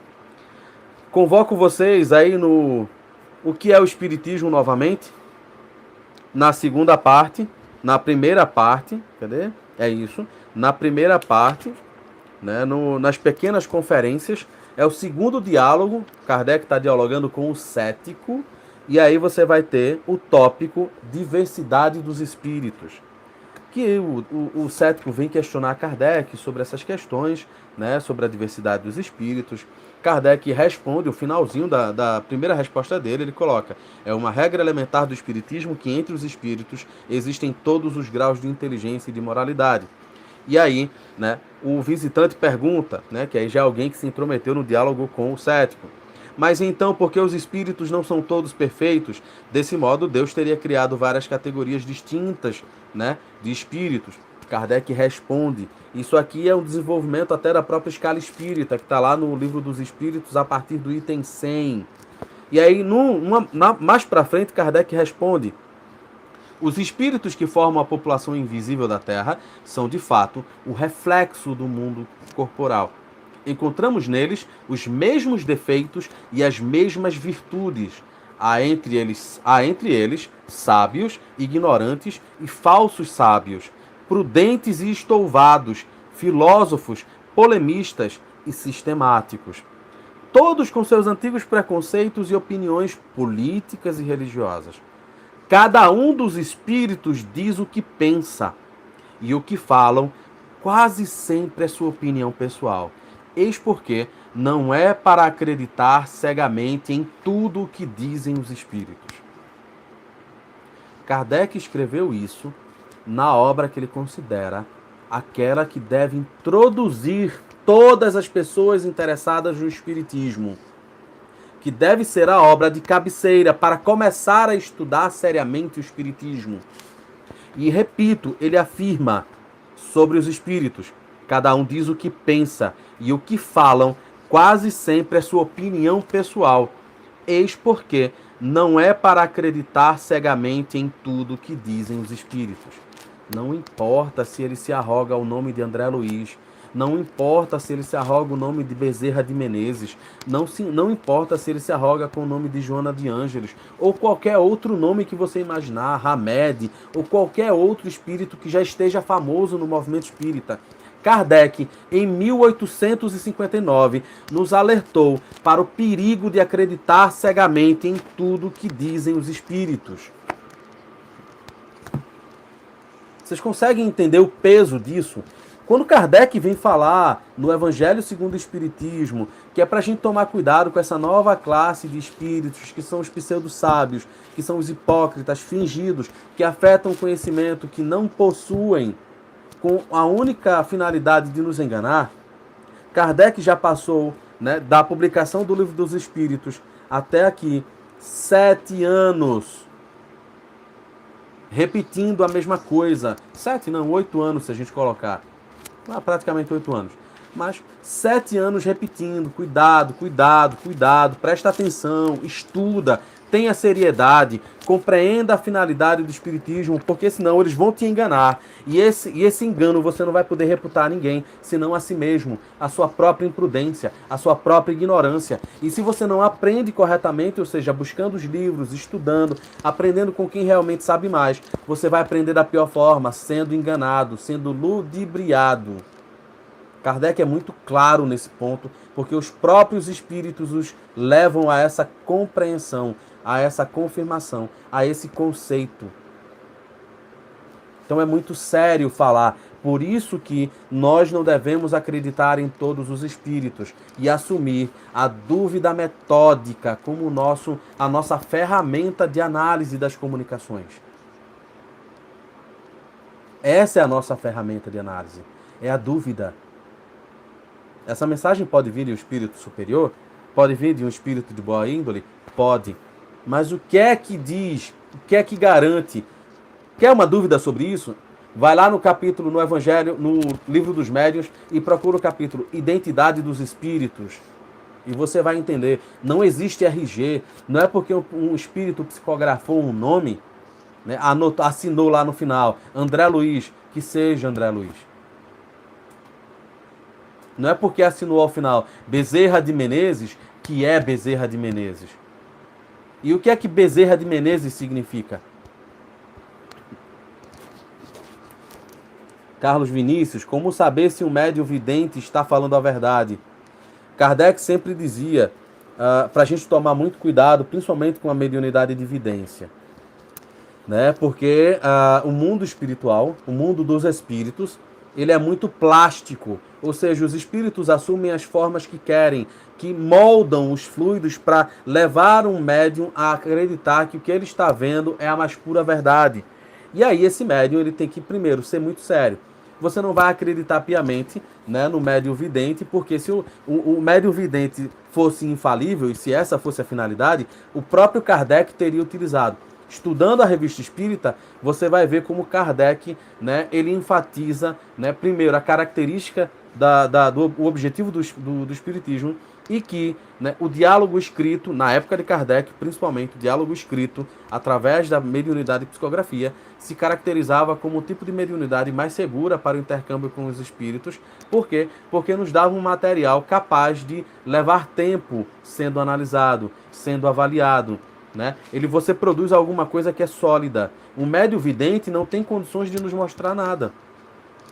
[SPEAKER 1] Convoco vocês aí no O que é o Espiritismo novamente, na segunda parte, na primeira parte, cadê? É isso. Na primeira parte, né, nas pequenas conferências, é o segundo diálogo. Kardec está dialogando com o cético, e aí você vai ter o tópico diversidade dos espíritos, que o cético vem questionar Kardec sobre essas questões, né, sobre a diversidade dos espíritos. Kardec responde, o finalzinho da primeira resposta dele, ele coloca: é uma regra elementar do espiritismo que entre os espíritos existem todos os graus de inteligência e de moralidade. E aí, né, o visitante pergunta, né, que aí já é alguém que se intrometeu no diálogo com o cético: mas então, por que os espíritos não são todos perfeitos? Desse modo, Deus teria criado várias categorias distintas, né, de espíritos. Kardec responde: isso aqui é um desenvolvimento até da própria escala espírita, que está lá no Livro dos Espíritos, a partir do item 100. E aí, mais para frente, Kardec responde: os espíritos que formam a população invisível da Terra são, de fato, o reflexo do mundo corporal. Encontramos neles os mesmos defeitos e as mesmas virtudes. Há entre eles sábios, ignorantes e falsos sábios, prudentes e estouvados, filósofos, polemistas e sistemáticos. Todos com seus antigos preconceitos e opiniões políticas e religiosas. Cada um dos espíritos diz o que pensa, e o que falam quase sempre é sua opinião pessoal. Eis porque não é para acreditar cegamente em tudo o que dizem os espíritos. Kardec escreveu isso na obra que ele considera aquela que deve introduzir todas as pessoas interessadas no espiritismo, que deve ser a obra de cabeceira para começar a estudar seriamente o espiritismo. E repito, ele afirma sobre os espíritos: cada um diz o que pensa, e o que falam quase sempre é sua opinião pessoal. Eis porque não é para acreditar cegamente em tudo que dizem os espíritos. Não importa se ele se arroga o nome de André Luiz, não importa se ele se arroga o nome de Bezerra de Menezes, não importa se ele se arroga com o nome de Joana de Ângeles, ou qualquer outro nome que você imaginar, Hamed, ou qualquer outro espírito que já esteja famoso no movimento espírita. Kardec, em 1859, nos alertou para o perigo de acreditar cegamente em tudo que dizem os espíritos. Vocês conseguem entender o peso disso? Quando Kardec vem falar no Evangelho segundo o Espiritismo, que é para a gente tomar cuidado com essa nova classe de espíritos, que são os pseudo-sábios, que são os hipócritas fingidos, que afetam o conhecimento, que não possuem, com a única finalidade de nos enganar. Kardec já passou, né, da publicação do Livro dos Espíritos até aqui 7 anos repetindo a mesma coisa. 7 não, 8 anos se a gente colocar. Praticamente 8 anos. Mas 7 anos repetindo: cuidado, cuidado, cuidado, presta atenção, estuda, tenha seriedade, compreenda a finalidade do espiritismo, porque senão eles vão te enganar. E esse engano você não vai poder reputar a ninguém, senão a si mesmo, a sua própria imprudência, a sua própria ignorância. E se você não aprende corretamente, ou seja, buscando os livros, estudando, aprendendo com quem realmente sabe mais, você vai aprender da pior forma, sendo enganado, sendo ludibriado. Kardec é muito claro nesse ponto, porque os próprios espíritos os levam a essa compreensão, a essa confirmação, a esse conceito. Então é muito sério falar: Por isso que nós não devemos acreditar em todos os espíritos e assumir a dúvida metódica como a nossa ferramenta de análise das comunicações. Essa é a nossa ferramenta de análise, é a dúvida. Essa mensagem pode vir de um espírito superior? Pode vir de um espírito de boa índole? Pode. Mas o que é que diz? O que é que garante? Quer uma dúvida sobre isso? Vai lá no capítulo, no Evangelho, no Livro dos Médiuns e procura o capítulo Identidade dos Espíritos. E você vai entender. Não existe RG. Não é porque um espírito psicografou um nome, né, assinou lá no final, André Luiz, que seja André Luiz. Não é porque assinou ao final Bezerra de Menezes, que é Bezerra de Menezes. E o que é que Bezerra de Menezes significa? Carlos Vinícius, como saber se um médium vidente está falando a verdade? Kardec sempre dizia para a gente tomar muito cuidado, principalmente com a mediunidade de evidência. Né? Porque o mundo espiritual, o mundo dos espíritos, ele é muito plástico. Ou seja, os espíritos assumem as formas que querem, que moldam os fluidos para levar um médium a acreditar que o que ele está vendo é a mais pura verdade. E aí esse médium ele tem que, primeiro, ser muito sério. Você não vai acreditar piamente, né, no médium vidente, porque se o médium vidente fosse infalível, e se essa fosse a finalidade, o próprio Kardec teria utilizado. Estudando a Revista Espírita, você vai ver como Kardec, né, ele enfatiza, né, primeiro, a característica do objetivo do Espiritismo, e que, né, o diálogo escrito, na época de Kardec, principalmente, o diálogo escrito, através da mediunidade e psicografia, se caracterizava como o tipo de mediunidade mais segura para o intercâmbio com os espíritos. Por quê? Porque nos dava um material capaz de levar tempo sendo analisado, sendo avaliado. Né? Você produz alguma coisa que é sólida. O médium vidente não tem condições de nos mostrar nada.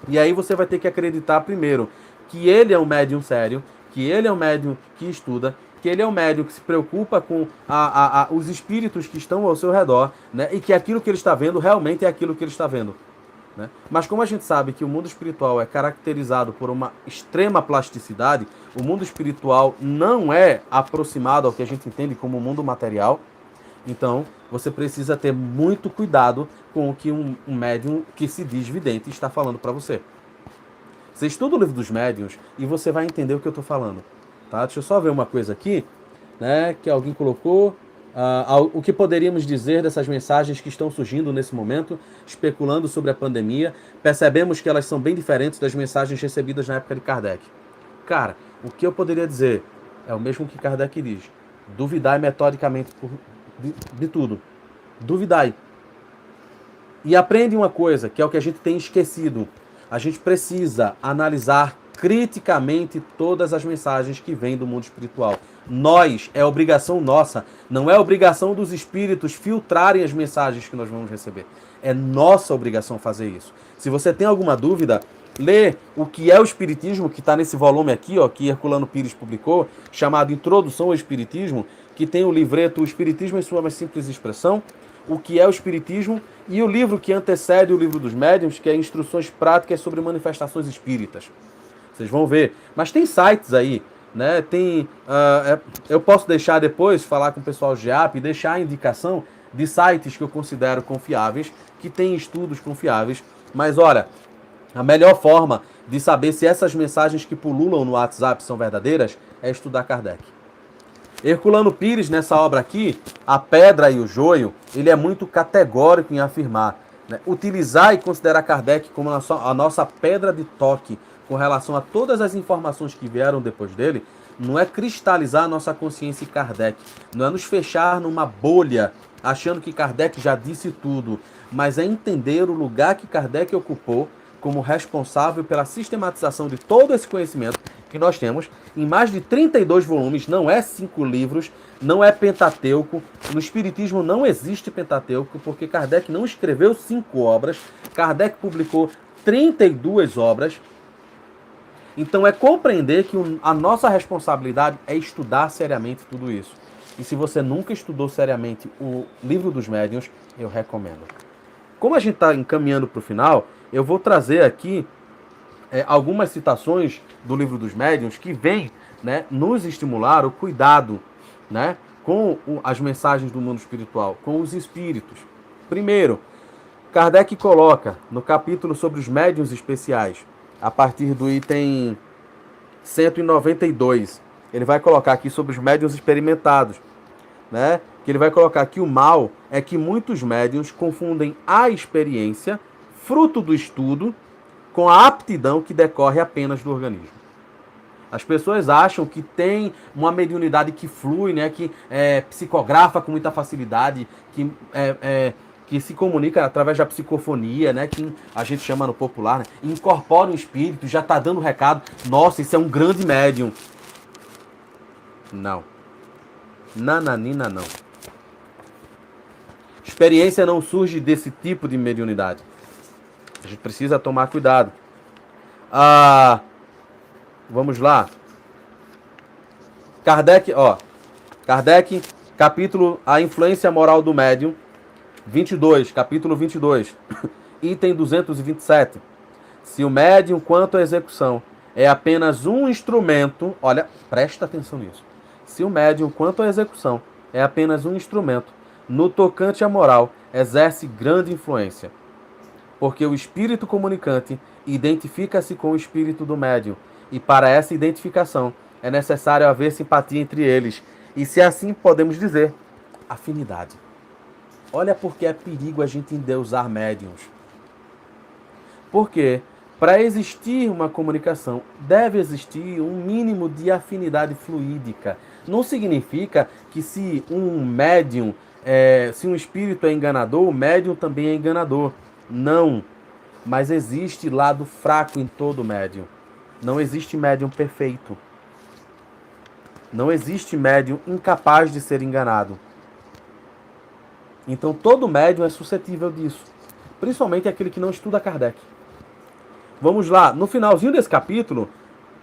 [SPEAKER 1] E aí você vai ter que acreditar, primeiro, que ele é um médium sério, que ele é um médium que estuda, que ele é um médium que se preocupa com os espíritos que estão ao seu redor, né? E que aquilo que ele está vendo realmente é aquilo que ele está vendo. Né? Mas como a gente sabe que o mundo espiritual é caracterizado por uma extrema plasticidade, o mundo espiritual não é aproximado ao que a gente entende como o mundo material. Então, você precisa ter muito cuidado com o que um médium que se diz vidente está falando para você. Você estuda o Livro dos Médiuns e você vai entender o que eu estou falando. Tá? Deixa eu só ver uma coisa aqui, né, que alguém colocou. O que poderíamos dizer dessas mensagens que estão surgindo nesse momento, especulando sobre a pandemia? Percebemos que elas são bem diferentes das mensagens recebidas na época de Kardec. Cara, o que eu poderia dizer é o mesmo que Kardec diz. Duvidai metodicamente de tudo. Duvidai. E aprende uma coisa, que é o que a gente tem esquecido. A gente precisa analisar criticamente todas as mensagens que vêm do mundo espiritual. É obrigação nossa, não é obrigação dos espíritos filtrarem as mensagens que nós vamos receber. É nossa obrigação fazer isso. Se você tem alguma dúvida, lê o que é o Espiritismo, que está nesse volume aqui, ó, que Herculano Pires publicou, chamado Introdução ao Espiritismo, que tem o livreto O Espiritismo em Sua Mais Simples Expressão, o que é o Espiritismo, e o livro que antecede o Livro dos Médiuns, que é Instruções Práticas sobre Manifestações Espíritas. Vocês vão ver. Mas tem sites aí, né? Eu posso deixar depois, falar com o pessoal do GEAP, e deixar a indicação de sites que eu considero confiáveis, que têm estudos confiáveis. Mas olha, a melhor forma de saber se essas mensagens que pululam no WhatsApp são verdadeiras é estudar Kardec. Herculano Pires, nessa obra aqui, A Pedra e o Joio, ele é muito categórico em afirmar, né? Utilizar e considerar Kardec como a nossa pedra de toque com relação a todas as informações que vieram depois dele, não é cristalizar a nossa consciência em Kardec, não é nos fechar numa bolha, achando que Kardec já disse tudo, mas é entender o lugar que Kardec ocupou como responsável pela sistematização de todo esse conhecimento que nós temos em mais de 32 volumes, não é 5 livros, não é Pentateuco. No Espiritismo não existe Pentateuco, porque Kardec não escreveu 5 obras, Kardec publicou 32 obras. Então é compreender que a nossa responsabilidade é estudar seriamente tudo isso. E se você nunca estudou seriamente o Livro dos Médiuns, eu recomendo. Como a gente está encaminhando para o final, eu vou trazer aqui algumas citações do Livro dos Médiuns que vêm, né, nos estimular o cuidado, né, com as mensagens do mundo espiritual, com os espíritos. Primeiro, Kardec coloca no capítulo sobre os médiuns especiais, a partir do item 192, ele vai colocar aqui sobre os médiuns experimentados, né? Que ele vai colocar que o mal é que muitos médiuns confundem a experiência, fruto do estudo, com a aptidão que decorre apenas do organismo. As pessoas acham que tem uma mediunidade que flui, né? Que psicografa com muita facilidade, que se comunica através da psicofonia, né? Que a gente chama no popular, né? Incorpora o espírito, já está dando recado. Nossa, isso é um grande médium. Não. Nananina, não. Experiência não surge desse tipo de mediunidade. A gente precisa tomar cuidado. Vamos lá. Kardec, capítulo A Influência Moral do Médium, 22, capítulo 22, item 227. Se o médium, quanto à execução, é apenas um instrumento, olha, presta atenção nisso. Se o médium, quanto à execução, é apenas um instrumento, no tocante à moral, exerce grande influência. Porque o espírito comunicante identifica-se com o espírito do médium, e para essa identificação é necessário haver simpatia entre eles, e se assim podemos dizer, afinidade. Olha porque é perigo a gente endeusar médiuns. Porque para existir uma comunicação, deve existir um mínimo de afinidade fluídica. Não significa que se um médium, se um espírito é enganador, o médium também é enganador. Não. Mas existe lado fraco em todo médium. Não existe médium perfeito. Não existe médium incapaz de ser enganado. Então todo médium é suscetível disso. Principalmente aquele que não estuda Kardec. Vamos lá, no finalzinho desse capítulo,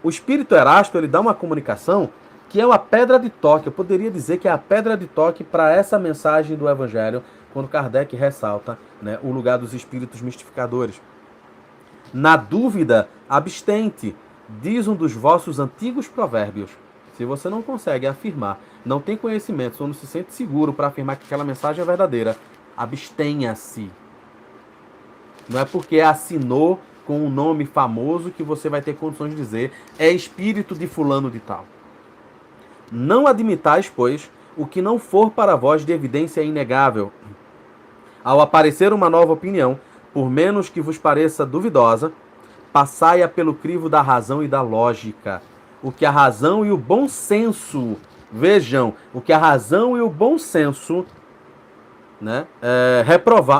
[SPEAKER 1] o espírito Erasto, ele dá uma comunicação que é uma pedra de toque. Eu poderia dizer que é a pedra de toque para essa mensagem do Evangelho, quando Kardec ressalta, né, o lugar dos espíritos mistificadores. Na dúvida, abstente, diz um dos vossos antigos provérbios. Se você não consegue afirmar, não tem conhecimento, ou não se sente seguro para afirmar que aquela mensagem é verdadeira, abstenha-se. Não é porque assinou com um nome famoso que você vai ter condições de dizer é espírito de fulano de tal. Não admitais, pois, o que não for para vós de evidência inegável. Ao aparecer uma nova opinião, por menos que vos pareça duvidosa, passai-a pelo crivo da razão e da lógica. O que a razão e o bom senso, vejam, o que a razão e o bom senso, né,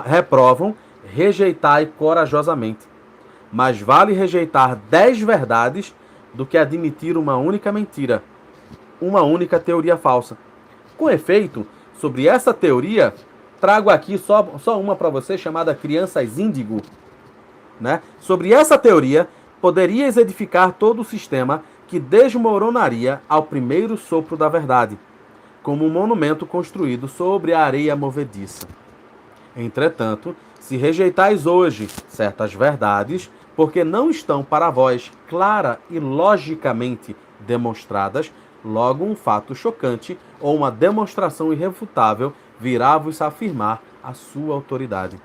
[SPEAKER 1] reprovam, rejeitai corajosamente. Mas vale rejeitar 10 verdades do que admitir uma única mentira, uma única teoria falsa. Com efeito, sobre essa teoria, trago aqui só uma para você, chamada Crianças Índigo. Né? Sobre essa teoria, poderias edificar todo o sistema que desmoronaria ao primeiro sopro da verdade, como um monumento construído sobre a areia movediça. Entretanto, se rejeitais hoje certas verdades, porque não estão para vós clara e logicamente demonstradas, logo um fato chocante ou uma demonstração irrefutável virá-vos afirmar a sua autoridade.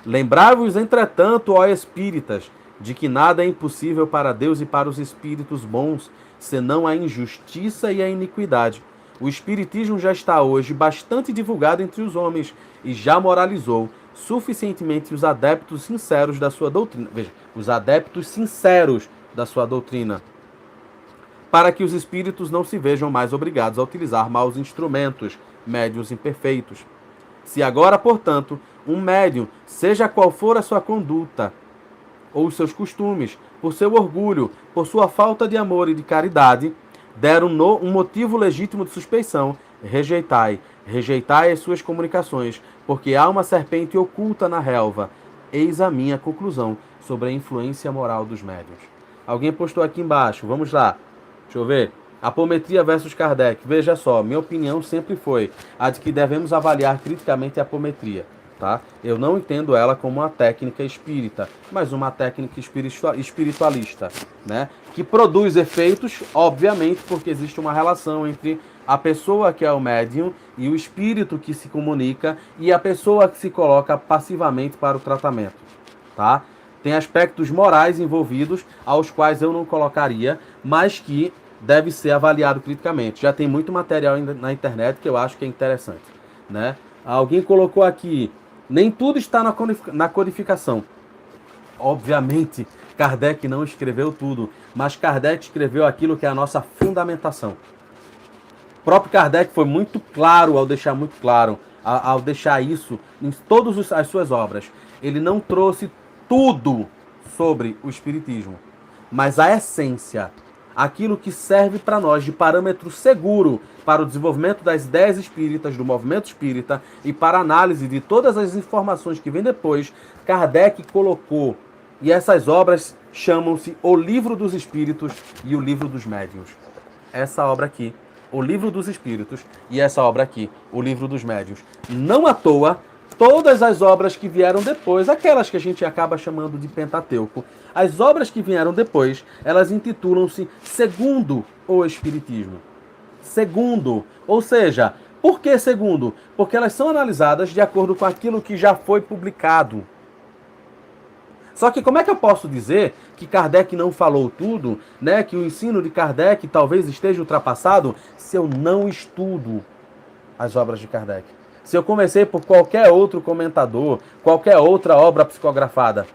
[SPEAKER 1] Lembrai-vos, entretanto, ó espíritas, de que nada é impossível para Deus e para os espíritos bons, senão a injustiça e a iniquidade. O espiritismo já está hoje bastante divulgado entre os homens e já moralizou suficientemente os adeptos sinceros da sua doutrina. Veja, os adeptos sinceros da sua doutrina, para que os espíritos não se vejam mais obrigados a utilizar maus instrumentos, médiuns imperfeitos. Se agora, portanto, um médium, seja qual for a sua conduta ou os seus costumes, por seu orgulho, por sua falta de amor e de caridade, der um motivo legítimo de suspeição, rejeitai as suas comunicações, porque há uma serpente oculta na relva. Eis a minha conclusão sobre a influência moral dos médiuns. Alguém postou aqui embaixo, vamos lá, deixa eu ver. Apometria versus Kardec. Veja só, minha opinião sempre foi a de que devemos avaliar criticamente a apometria. tá? Eu não entendo ela como uma técnica espírita, mas uma técnica espiritualista, né? Que produz efeitos, obviamente, porque existe uma relação entre a pessoa que é o médium e o espírito que se comunica e a pessoa que se coloca passivamente para o tratamento, tá? Tem aspectos morais envolvidos aos quais eu não colocaria, mas que deve ser avaliado criticamente. Já tem muito material na internet que eu acho que é interessante, né? Alguém colocou aqui, nem tudo está na codificação. Obviamente, Kardec não escreveu tudo, mas Kardec escreveu aquilo que é a nossa fundamentação. O próprio Kardec foi muito claro ao deixar muito claro, ao deixar isso em todas as suas obras. Ele não trouxe tudo sobre o Espiritismo, mas a essência, aquilo que serve para nós de parâmetro seguro para o desenvolvimento das ideias espíritas, do movimento espírita e para a análise de todas as informações que vêm depois, Kardec colocou. E essas obras chamam-se O Livro dos Espíritos e O Livro dos Médiuns. Essa obra aqui, O Livro dos Espíritos, e essa obra aqui, O Livro dos Médiuns. Não à toa, todas as obras que vieram depois, aquelas que a gente acaba chamando de Pentateuco, as obras que vieram depois, elas intitulam-se Segundo o Espiritismo. Segundo, ou seja, por que segundo? Porque elas são analisadas de acordo com aquilo que já foi publicado. Só que como é que eu posso dizer que Kardec não falou tudo, né? Que o ensino de Kardec talvez esteja ultrapassado, se eu não estudo as obras de Kardec? Se eu comecei por qualquer outro comentador, qualquer outra obra psicografada.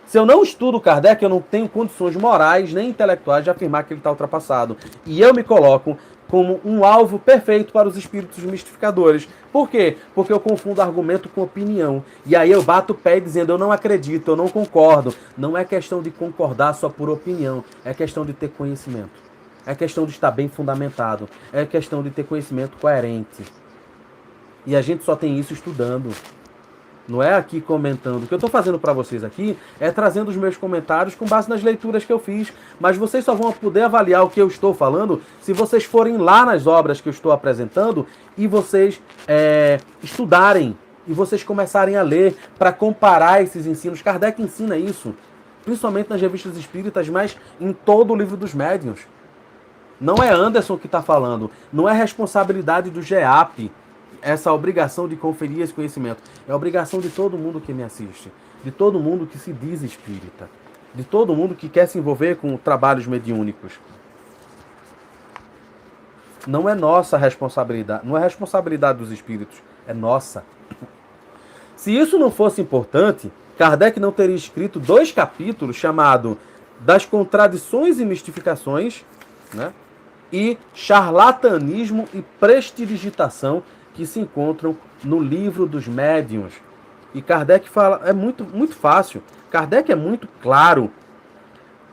[SPEAKER 1] Se eu não estudo Kardec, eu não tenho condições morais nem intelectuais de afirmar que ele está ultrapassado. E eu me coloco como um alvo perfeito para os espíritos mistificadores. Por quê? Porque eu confundo argumento com opinião. E aí eu bato o pé dizendo, eu não acredito, eu não concordo. Não é questão de concordar só por opinião, é questão de ter conhecimento. É questão de estar bem fundamentado. É questão de ter conhecimento coerente. E a gente só tem isso estudando. Não é aqui comentando. O que eu estou fazendo para vocês aqui é trazendo os meus comentários com base nas leituras que eu fiz. Mas vocês só vão poder avaliar o que eu estou falando se vocês forem lá nas obras que eu estou apresentando e vocês estudarem. E vocês começarem a ler para comparar esses ensinos. Kardec ensina isso, principalmente nas revistas espíritas, mas em todo o Livro dos Médiuns. Não é Anderson que está falando. Não é responsabilidade do GEAP. Essa obrigação de conferir esse conhecimento. É a obrigação de todo mundo que me assiste. De todo mundo que se diz espírita. De todo mundo que quer se envolver com trabalhos mediúnicos. Não é nossa responsabilidade. Não é responsabilidade dos espíritos. É nossa. Se isso não fosse importante, Kardec não teria escrito 2 capítulos chamados Das Contradições e Mistificações, né? E Charlatanismo e Prestidigitação, que se encontram no Livro dos Médiuns. E Kardec fala, é muito fácil. Kardec é muito claro.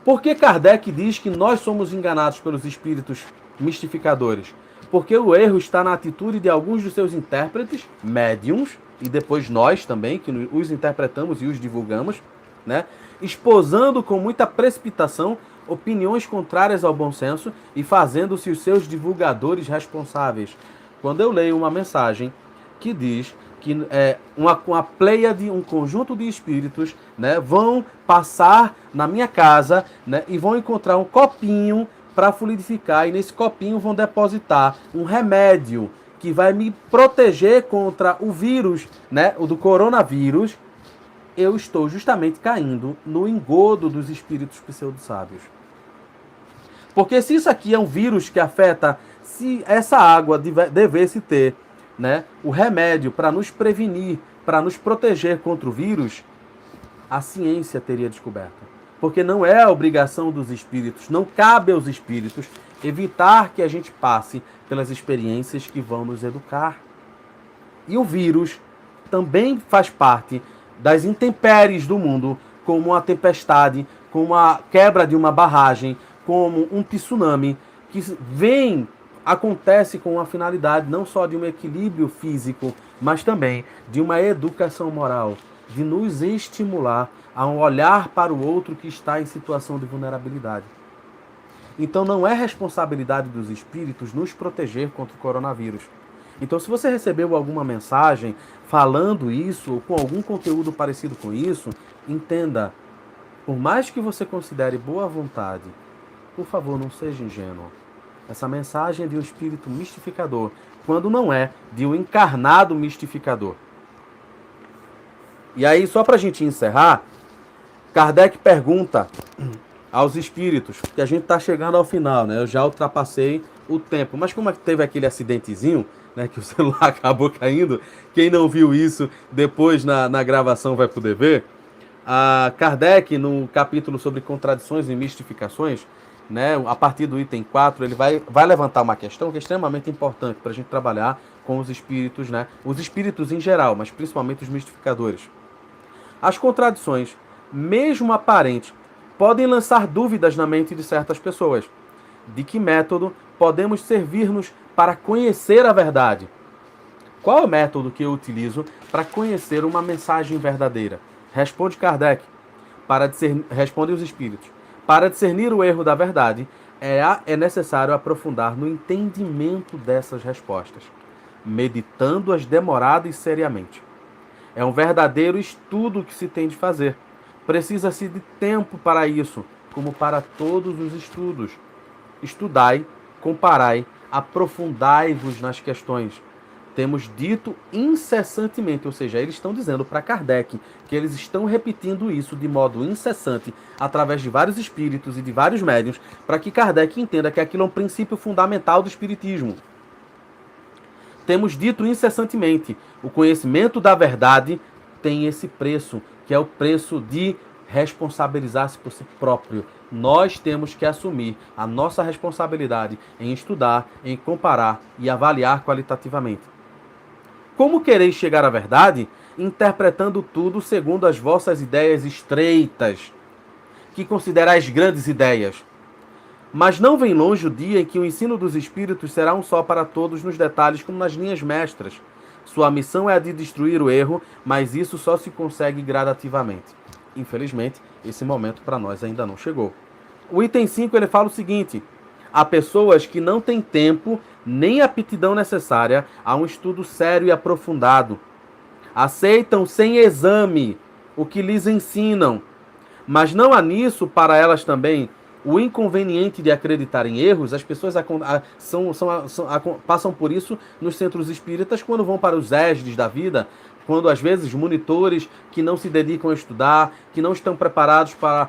[SPEAKER 1] Por que Kardec diz que nós somos enganados pelos espíritos mistificadores? Porque o erro está na atitude de alguns dos seus intérpretes, médiuns, e depois nós também, que os interpretamos e os divulgamos, né? Esposando com muita precipitação opiniões contrárias ao bom senso e fazendo-se os seus divulgadores responsáveis. Quando eu leio uma mensagem que diz que uma pleiade, um conjunto de espíritos, né, vão passar na minha casa, né, e vão encontrar um copinho para fluidificar, e nesse copinho vão depositar um remédio que vai me proteger contra o vírus, né, o do coronavírus, eu estou justamente caindo no engodo dos espíritos pseudo-sábios. Porque se isso aqui é um vírus que afeta, se essa água devesse ter, né, o remédio para nos prevenir, para nos proteger contra o vírus, a ciência teria descoberto. Porque não é a obrigação dos espíritos, não cabe aos espíritos evitar que a gente passe pelas experiências que vão nos educar. E o vírus também faz parte das intempéries do mundo, como uma tempestade, como a quebra de uma barragem, como um tsunami, que acontece com uma finalidade não só de um equilíbrio físico, mas também de uma educação moral, de nos estimular a um olhar para o outro que está em situação de vulnerabilidade. Então não é responsabilidade dos espíritos nos proteger contra o coronavírus, Então, se você recebeu alguma mensagem falando isso, ou com algum conteúdo parecido com isso, entenda, por mais que você considere boa vontade, por favor, não seja ingênuo. Essa mensagem é de um espírito mistificador, quando não é de um encarnado mistificador. E aí, só para a gente encerrar, Kardec pergunta aos espíritos, porque a gente está chegando ao final, né? Eu já ultrapassei o tempo, mas como é que teve aquele acidentezinho, né, que o celular acabou caindo, quem não viu isso depois na gravação vai poder ver. A Kardec, no capítulo sobre contradições e mistificações, né, a partir do item 4, ele vai levantar uma questão que é extremamente importante para a gente trabalhar com os espíritos, né, os espíritos em geral, mas principalmente os mistificadores. As contradições, mesmo aparentes, podem lançar dúvidas na mente de certas pessoas. De que método podemos servir-nos para conhecer a verdade? Qual é o método que eu utilizo para conhecer uma mensagem verdadeira? Responde Kardec. Respondem os espíritos. Para discernir o erro da verdade, é necessário aprofundar no entendimento dessas respostas, meditando-as demorada e seriamente. É um verdadeiro estudo que se tem de fazer. Precisa-se de tempo para isso, como para todos os estudos. Estudai, comparai, aprofundai-vos nas questões. Temos dito incessantemente, ou seja, eles estão dizendo para Kardec que eles estão repetindo isso de modo incessante, através de vários espíritos e de vários médiuns, para que Kardec entenda que aquilo é um princípio fundamental do espiritismo. Temos dito incessantemente, o conhecimento da verdade tem esse preço, que é o preço de responsabilizar-se por si próprio. Nós temos que assumir a nossa responsabilidade em estudar, em comparar e avaliar qualitativamente. Como quereis chegar à verdade? Interpretando tudo segundo as vossas ideias estreitas, que considerais grandes ideias. Mas não vem longe o dia em que o ensino dos espíritos será um só para todos nos detalhes como nas linhas mestras. Sua missão é a de destruir o erro, mas isso só se consegue gradativamente. Infelizmente, esse momento para nós ainda não chegou. O item 5 ele fala o seguinte: há pessoas que não têm tempo nem aptidão necessária a um estudo sério e aprofundado. Aceitam sem exame o que lhes ensinam, mas não há nisso para elas também o inconveniente de acreditar em erros. As pessoas passam por isso nos centros espíritas quando vão para os ESDs da vida, quando às vezes monitores que não se dedicam a estudar, que não estão preparados para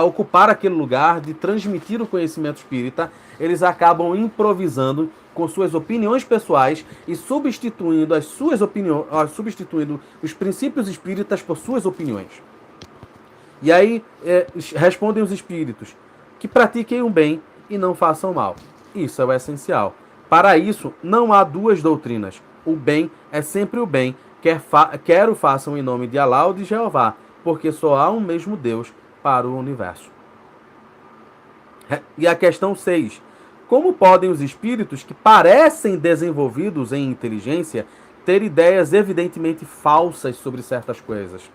[SPEAKER 1] ocupar aquele lugar de transmitir o conhecimento espírita, eles acabam improvisando com suas opiniões pessoais e substituindo substituindo os princípios espíritas por suas opiniões. E aí respondem os espíritos que pratiquem o bem e não façam o mal. Isso é o essencial. Para isso, não há duas doutrinas. O bem é sempre o bem, quer o façam em nome de Alá ou de Jeová, porque só há um mesmo Deus para o universo. E a questão 6. Como podem os espíritos que parecem desenvolvidos em inteligência ter ideias evidentemente falsas sobre certas coisas?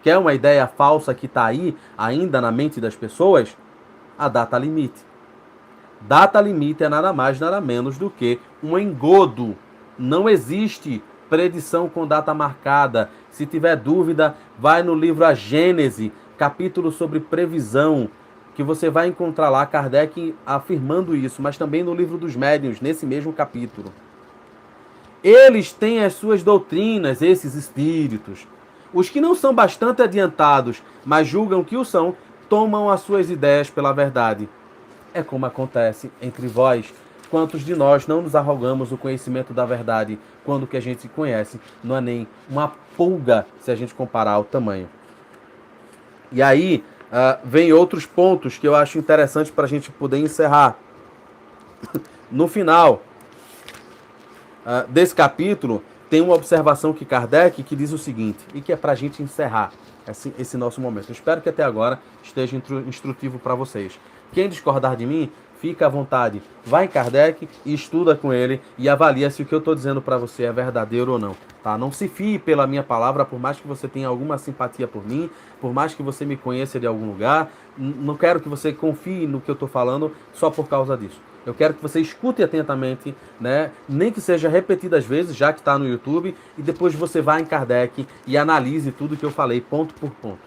[SPEAKER 1] Quer uma ideia falsa que está aí, ainda na mente das pessoas? A data limite. Data limite é nada mais, nada menos do que um engodo. Não existe predição com data marcada. Se tiver dúvida, vai no livro A Gênese, capítulo sobre previsão, que você vai encontrar lá Kardec afirmando isso, mas também no livro dos Médiuns, nesse mesmo capítulo. Eles têm as suas doutrinas, esses espíritos. Os que não são bastante adiantados, mas julgam que o são, tomam as suas ideias pela verdade. É como acontece entre vós. Quantos de nós não nos arrogamos o conhecimento da verdade, quando o que a gente conhece não é nem uma pulga, se a gente comparar ao tamanho. E aí, vem outros pontos que eu acho interessantes para a gente poder encerrar. No final desse capítulo, tem uma observação que Kardec que diz o seguinte, e que é para a gente encerrar esse nosso momento. Eu espero que até agora esteja instrutivo para vocês. Quem discordar de mim, fica à vontade. Vai em Kardec e estuda com ele e avalia se o que eu estou dizendo para você é verdadeiro ou não. Tá? Não se fie pela minha palavra, por mais que você tenha alguma simpatia por mim, por mais que você me conheça de algum lugar. Não quero que você confie no que eu estou falando só por causa disso. Eu quero que você escute atentamente, né? Nem que seja repetidas vezes, já que está no YouTube, e depois você vá em Kardec e analise tudo que eu falei, ponto por ponto.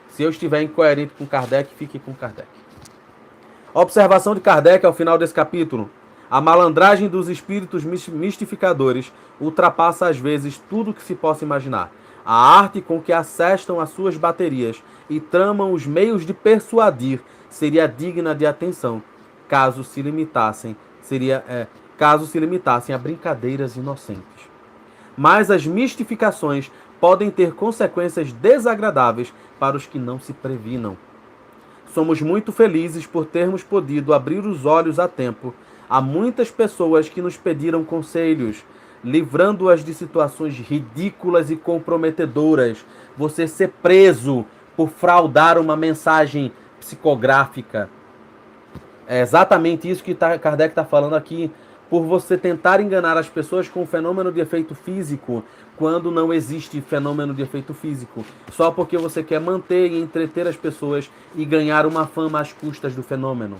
[SPEAKER 1] Se eu estiver incoerente com Kardec, fique com Kardec. Observação de Kardec ao final desse capítulo. A malandragem dos espíritos mistificadores ultrapassa às vezes tudo que se possa imaginar. A arte com que assestam as suas baterias e tramam os meios de persuadir seria digna de atenção, caso se limitassem a brincadeiras inocentes. Mas as mistificações podem ter consequências desagradáveis para os que não se previnam. Somos muito felizes por termos podido abrir os olhos a tempo a muitas pessoas que nos pediram conselhos, livrando-as de situações ridículas e comprometedoras. Você ser preso por fraudar uma mensagem psicográfica. É exatamente isso que Kardec está falando aqui. Por você tentar enganar as pessoas com o fenômeno de efeito físico, quando não existe fenômeno de efeito físico. Só porque você quer manter e entreter as pessoas e ganhar uma fama às custas do fenômeno.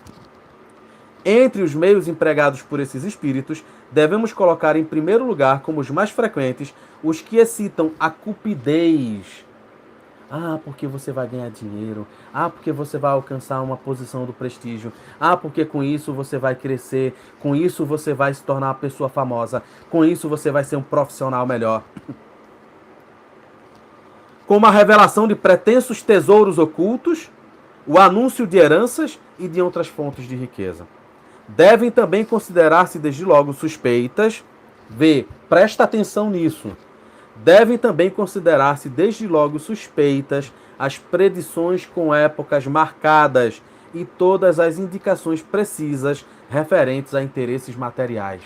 [SPEAKER 1] Entre os meios empregados por esses espíritos, devemos colocar em primeiro lugar, como os mais frequentes, os que excitam a cupidez. Ah, porque você vai ganhar dinheiro. Ah, porque você vai alcançar uma posição do prestígio. Ah, porque com isso você vai crescer. Com isso você vai se tornar uma pessoa famosa. Com isso você vai ser um profissional melhor. Como a revelação de pretensos tesouros ocultos, o anúncio de heranças e de outras fontes de riqueza. Devem também considerar-se desde logo suspeitas. Presta atenção nisso. Devem também considerar-se desde logo suspeitas as predições com épocas marcadas e todas as indicações precisas referentes a interesses materiais.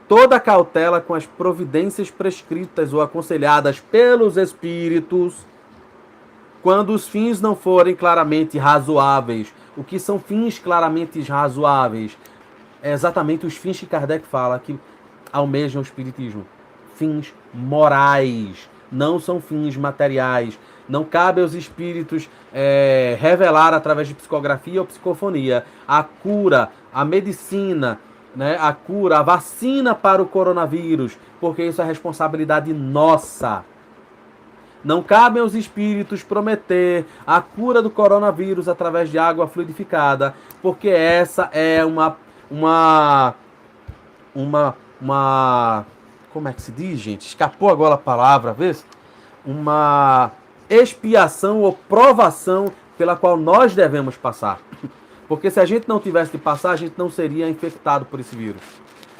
[SPEAKER 1] Toda cautela com as providências prescritas ou aconselhadas pelos espíritos, quando os fins não forem claramente razoáveis. O que são fins claramente razoáveis? É exatamente os fins que Kardec fala que almejam o espiritismo. Fins morais, não são fins materiais. Não cabe aos espíritos revelar através de psicografia ou psicofonia a cura, a medicina, né, a cura, a vacina para o coronavírus, porque isso é responsabilidade nossa. Não cabe aos espíritos prometer a cura do coronavírus através de água fluidificada, porque essa é uma como é que se diz, gente? Escapou agora a palavra, vê? Uma expiação ou provação pela qual nós devemos passar. Porque se a gente não tivesse de passar, a gente não seria infectado por esse vírus.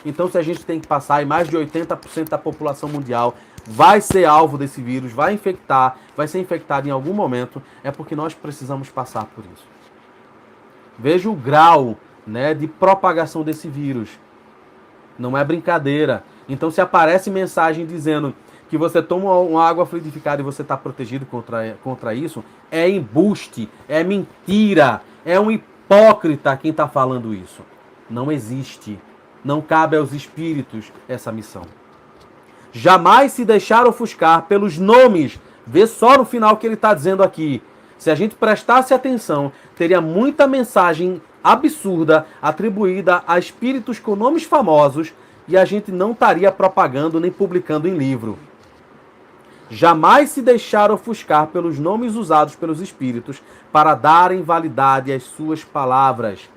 [SPEAKER 1] Então, se a gente tem que passar, e mais de 80% da população mundial vai ser alvo desse vírus, vai ser infectado em algum momento, é porque nós precisamos passar por isso. Veja o grau, né, de propagação desse vírus. Não é brincadeira. Então, se aparece mensagem dizendo que você toma uma água fluidificada e você está protegido contra isso, é embuste, é mentira, é um hipócrita quem está falando isso. Não existe. Não cabe aos espíritos essa missão. Jamais se deixar ofuscar pelos nomes. Vê só no final que ele está dizendo aqui. Se a gente prestasse atenção, teria muita mensagem absurda atribuída a espíritos com nomes famosos e a gente não estaria propagando nem publicando em livro. Jamais se deixar ofuscar pelos nomes usados pelos espíritos para darem validade às suas palavras.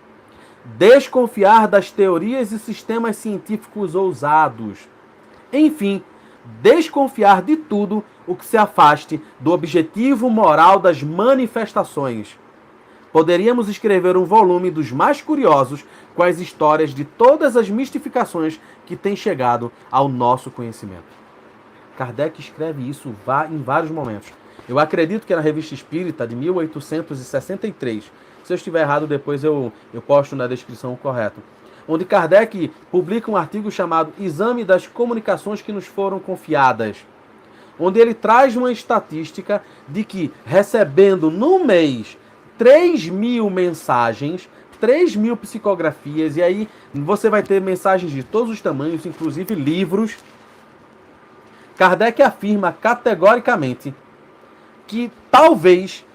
[SPEAKER 1] Desconfiar das teorias e sistemas científicos ousados. Enfim, desconfiar de tudo o que se afaste do objetivo moral das manifestações. Poderíamos escrever um volume dos mais curiosos com as histórias de todas as mistificações que têm chegado ao nosso conhecimento. Kardec escreve isso em vários momentos. Eu acredito que é na Revista Espírita, de 1863. Se eu estiver errado, depois eu posto na descrição o correto. Onde Kardec publica um artigo chamado Exame das Comunicações que nos foram confiadas. Onde ele traz uma estatística de que, recebendo no mês 3.000 mensagens, 3.000 psicografias, e aí você vai ter mensagens de todos os tamanhos, inclusive livros. Kardec afirma categoricamente que talvez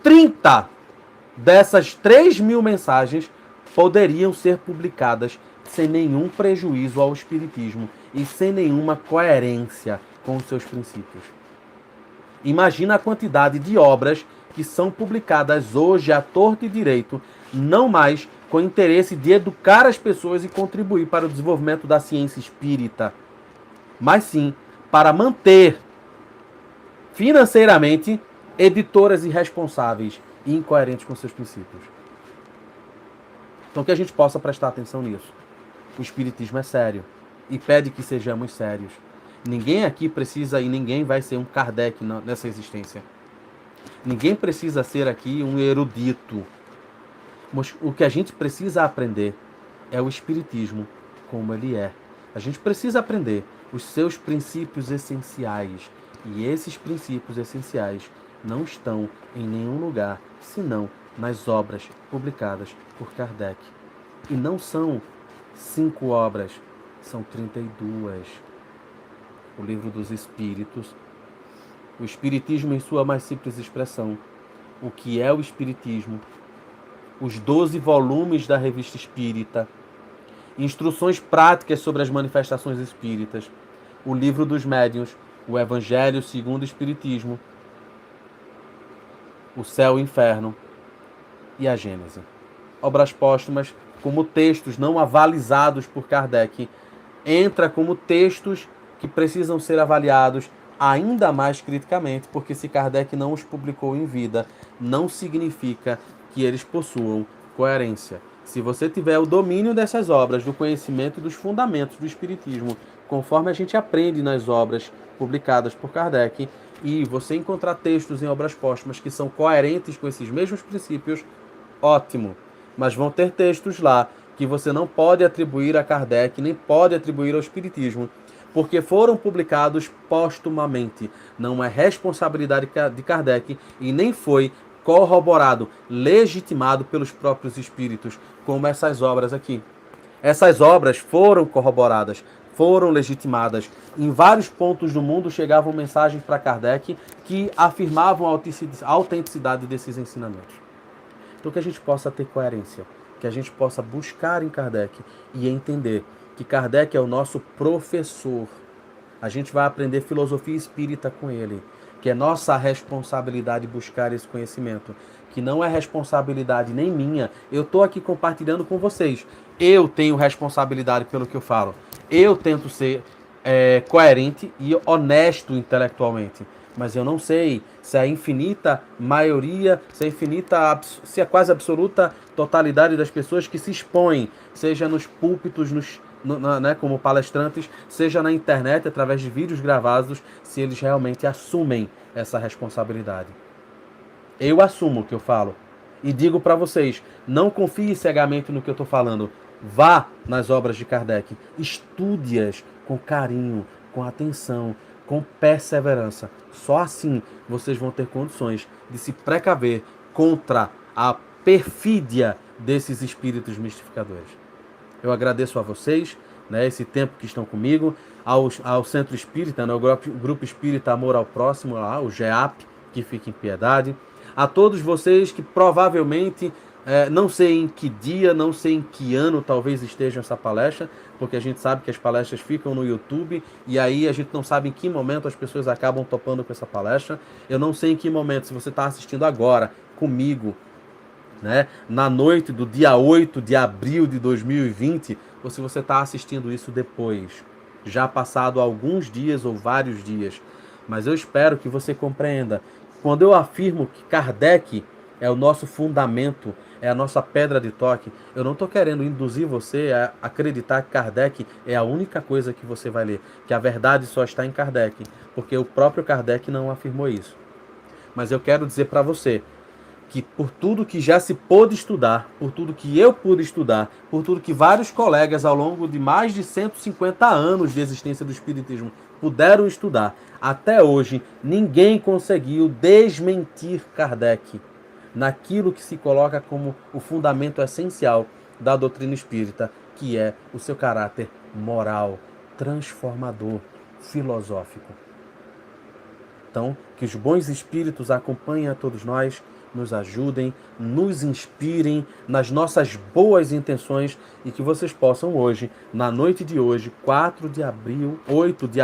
[SPEAKER 1] 30 dessas 3.000 mensagens poderiam ser publicadas sem nenhum prejuízo ao espiritismo e sem nenhuma coerência com os seus princípios. Imagina a quantidade de obras que são publicadas hoje à torto e direito, não mais com o interesse de educar as pessoas e contribuir para o desenvolvimento da ciência espírita, mas sim para manter financeiramente editoras irresponsáveis e incoerentes com seus princípios. Então que a gente possa prestar atenção nisso. O espiritismo é sério e pede que sejamos sérios. Ninguém aqui precisa e ninguém vai ser um Kardec nessa existência. Ninguém precisa ser aqui um erudito. Mas o que a gente precisa aprender é o espiritismo como ele é. A gente precisa aprender os seus princípios essenciais. E esses princípios essenciais não estão em nenhum lugar, senão nas obras publicadas por Kardec. E não são 5 obras, são 32. O Livro dos Espíritos, o Espiritismo em sua mais simples expressão, o que é o Espiritismo, os 12 volumes da Revista Espírita, instruções práticas sobre as manifestações espíritas, o Livro dos Médiuns, o Evangelho segundo o Espiritismo, o Céu e o Inferno e a Gênese. Obras póstumas, como textos não avalizados por Kardec, entra como textos que precisam ser avaliados ainda mais criticamente, porque se Kardec não os publicou em vida, não significa que eles possuam coerência. Se você tiver o domínio dessas obras, do conhecimento e dos fundamentos do Espiritismo, conforme a gente aprende nas obras publicadas por Kardec, e você encontrar textos em obras póstumas que são coerentes com esses mesmos princípios, ótimo. Mas vão ter textos lá que você não pode atribuir a Kardec, nem pode atribuir ao Espiritismo, porque foram publicados póstumamente. Não é responsabilidade de Kardec e nem foi corroborado, legitimado pelos próprios espíritos, como essas obras aqui. Essas obras foram corroboradas, foram legitimadas. Em vários pontos do mundo chegavam mensagens para Kardec que afirmavam a autenticidade desses ensinamentos. Então que a gente possa ter coerência, que a gente possa buscar em Kardec e entender que Kardec é o nosso professor. A gente vai aprender filosofia espírita com ele, que é nossa responsabilidade buscar esse conhecimento, que não é responsabilidade nem minha. Eu estou aqui compartilhando com vocês. Eu tenho responsabilidade pelo que eu falo. Eu tento ser coerente e honesto intelectualmente, mas eu não sei se a infinita maioria, se a quase absoluta totalidade das pessoas que se expõem, seja nos púlpitos, como palestrantes, seja na internet, através de vídeos gravados, se eles realmente assumem essa responsabilidade. Eu assumo o que eu falo e digo para vocês, não confie cegamente no que eu estou falando. Vá nas obras de Kardec, estude-as com carinho, com atenção, com perseverança. Só assim vocês vão ter condições de se precaver contra a perfídia desses espíritos mistificadores. Eu agradeço a vocês, esse tempo que estão comigo, ao Centro Espírita, o Grupo Espírita Amor ao Próximo, lá, o GEAP, que fica em Piedade. A todos vocês que provavelmente, não sei em que dia, não sei em que ano talvez estejam essa palestra, porque a gente sabe que as palestras ficam no YouTube e aí a gente não sabe em que momento as pessoas acabam topando com essa palestra. Eu não sei em que momento, se você está assistindo agora comigo, na noite do dia 8 de abril de 2020, ou se você está assistindo isso depois, já passado alguns dias ou vários dias. Mas eu espero que você compreenda. Quando eu afirmo que Kardec é o nosso fundamento, é a nossa pedra de toque, eu não estou querendo induzir você a acreditar que Kardec é a única coisa que você vai ler, que a verdade só está em Kardec, porque o próprio Kardec não afirmou isso. Mas eu quero dizer para você que por tudo que já se pôde estudar, por tudo que eu pude estudar, por tudo que vários colegas ao longo de mais de 150 anos de existência do Espiritismo puderam estudar, até hoje ninguém conseguiu desmentir Kardec naquilo que se coloca como o fundamento essencial da doutrina espírita, que é o seu caráter moral, transformador, filosófico. Então, que os bons espíritos acompanhem a todos nós, nos ajudem, nos inspirem nas nossas boas intenções e que vocês possam hoje, na noite de hoje, 8 de abril, 8 de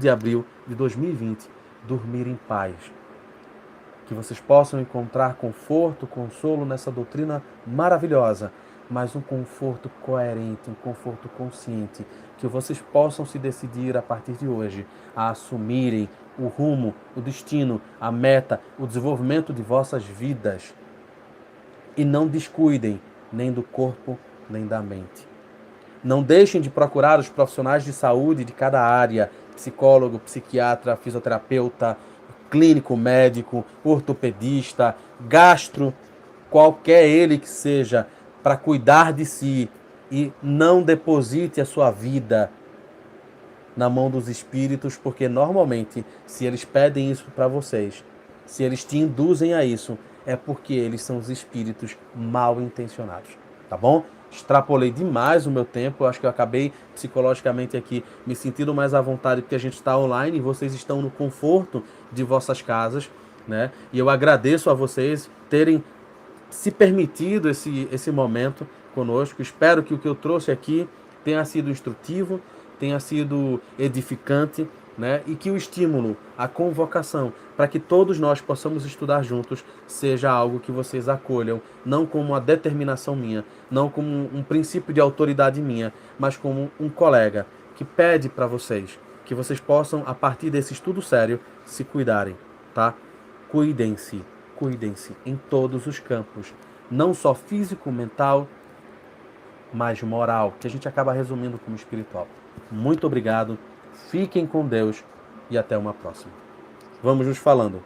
[SPEAKER 1] abril de 2020, dormir em paz. Que vocês possam encontrar conforto, consolo nessa doutrina maravilhosa, mas um conforto coerente, um conforto consciente, que vocês possam se decidir a partir de hoje a assumirem o rumo, o destino, a meta, o desenvolvimento de vossas vidas e não descuidem nem do corpo, nem da mente. Não deixem de procurar os profissionais de saúde de cada área, psicólogo, psiquiatra, fisioterapeuta, clínico médico, ortopedista, gastro, qualquer ele que seja, para cuidar de si e não deposite a sua vida na mão dos espíritos, porque normalmente, se eles pedem isso para vocês, se eles te induzem a isso, é porque eles são os espíritos mal intencionados, tá bom? Extrapolei demais o meu tempo, eu acho que eu acabei psicologicamente aqui me sentindo mais à vontade porque a gente está online e vocês estão no conforto de vossas casas, né? E eu agradeço a vocês terem se permitido esse momento conosco. Espero que o que eu trouxe aqui tenha sido instrutivo, tenha sido edificante, né? E que o estímulo, a convocação, para que todos nós possamos estudar juntos, seja algo que vocês acolham, não como uma determinação minha, não como um princípio de autoridade minha, mas como um colega que pede para vocês que vocês possam, a partir desse estudo sério, se cuidarem, tá? Cuidem-se em todos os campos, não só físico, mental, mas moral, que a gente acaba resumindo como espiritual. Muito obrigado, fiquem com Deus e até uma próxima. Vamos nos falando.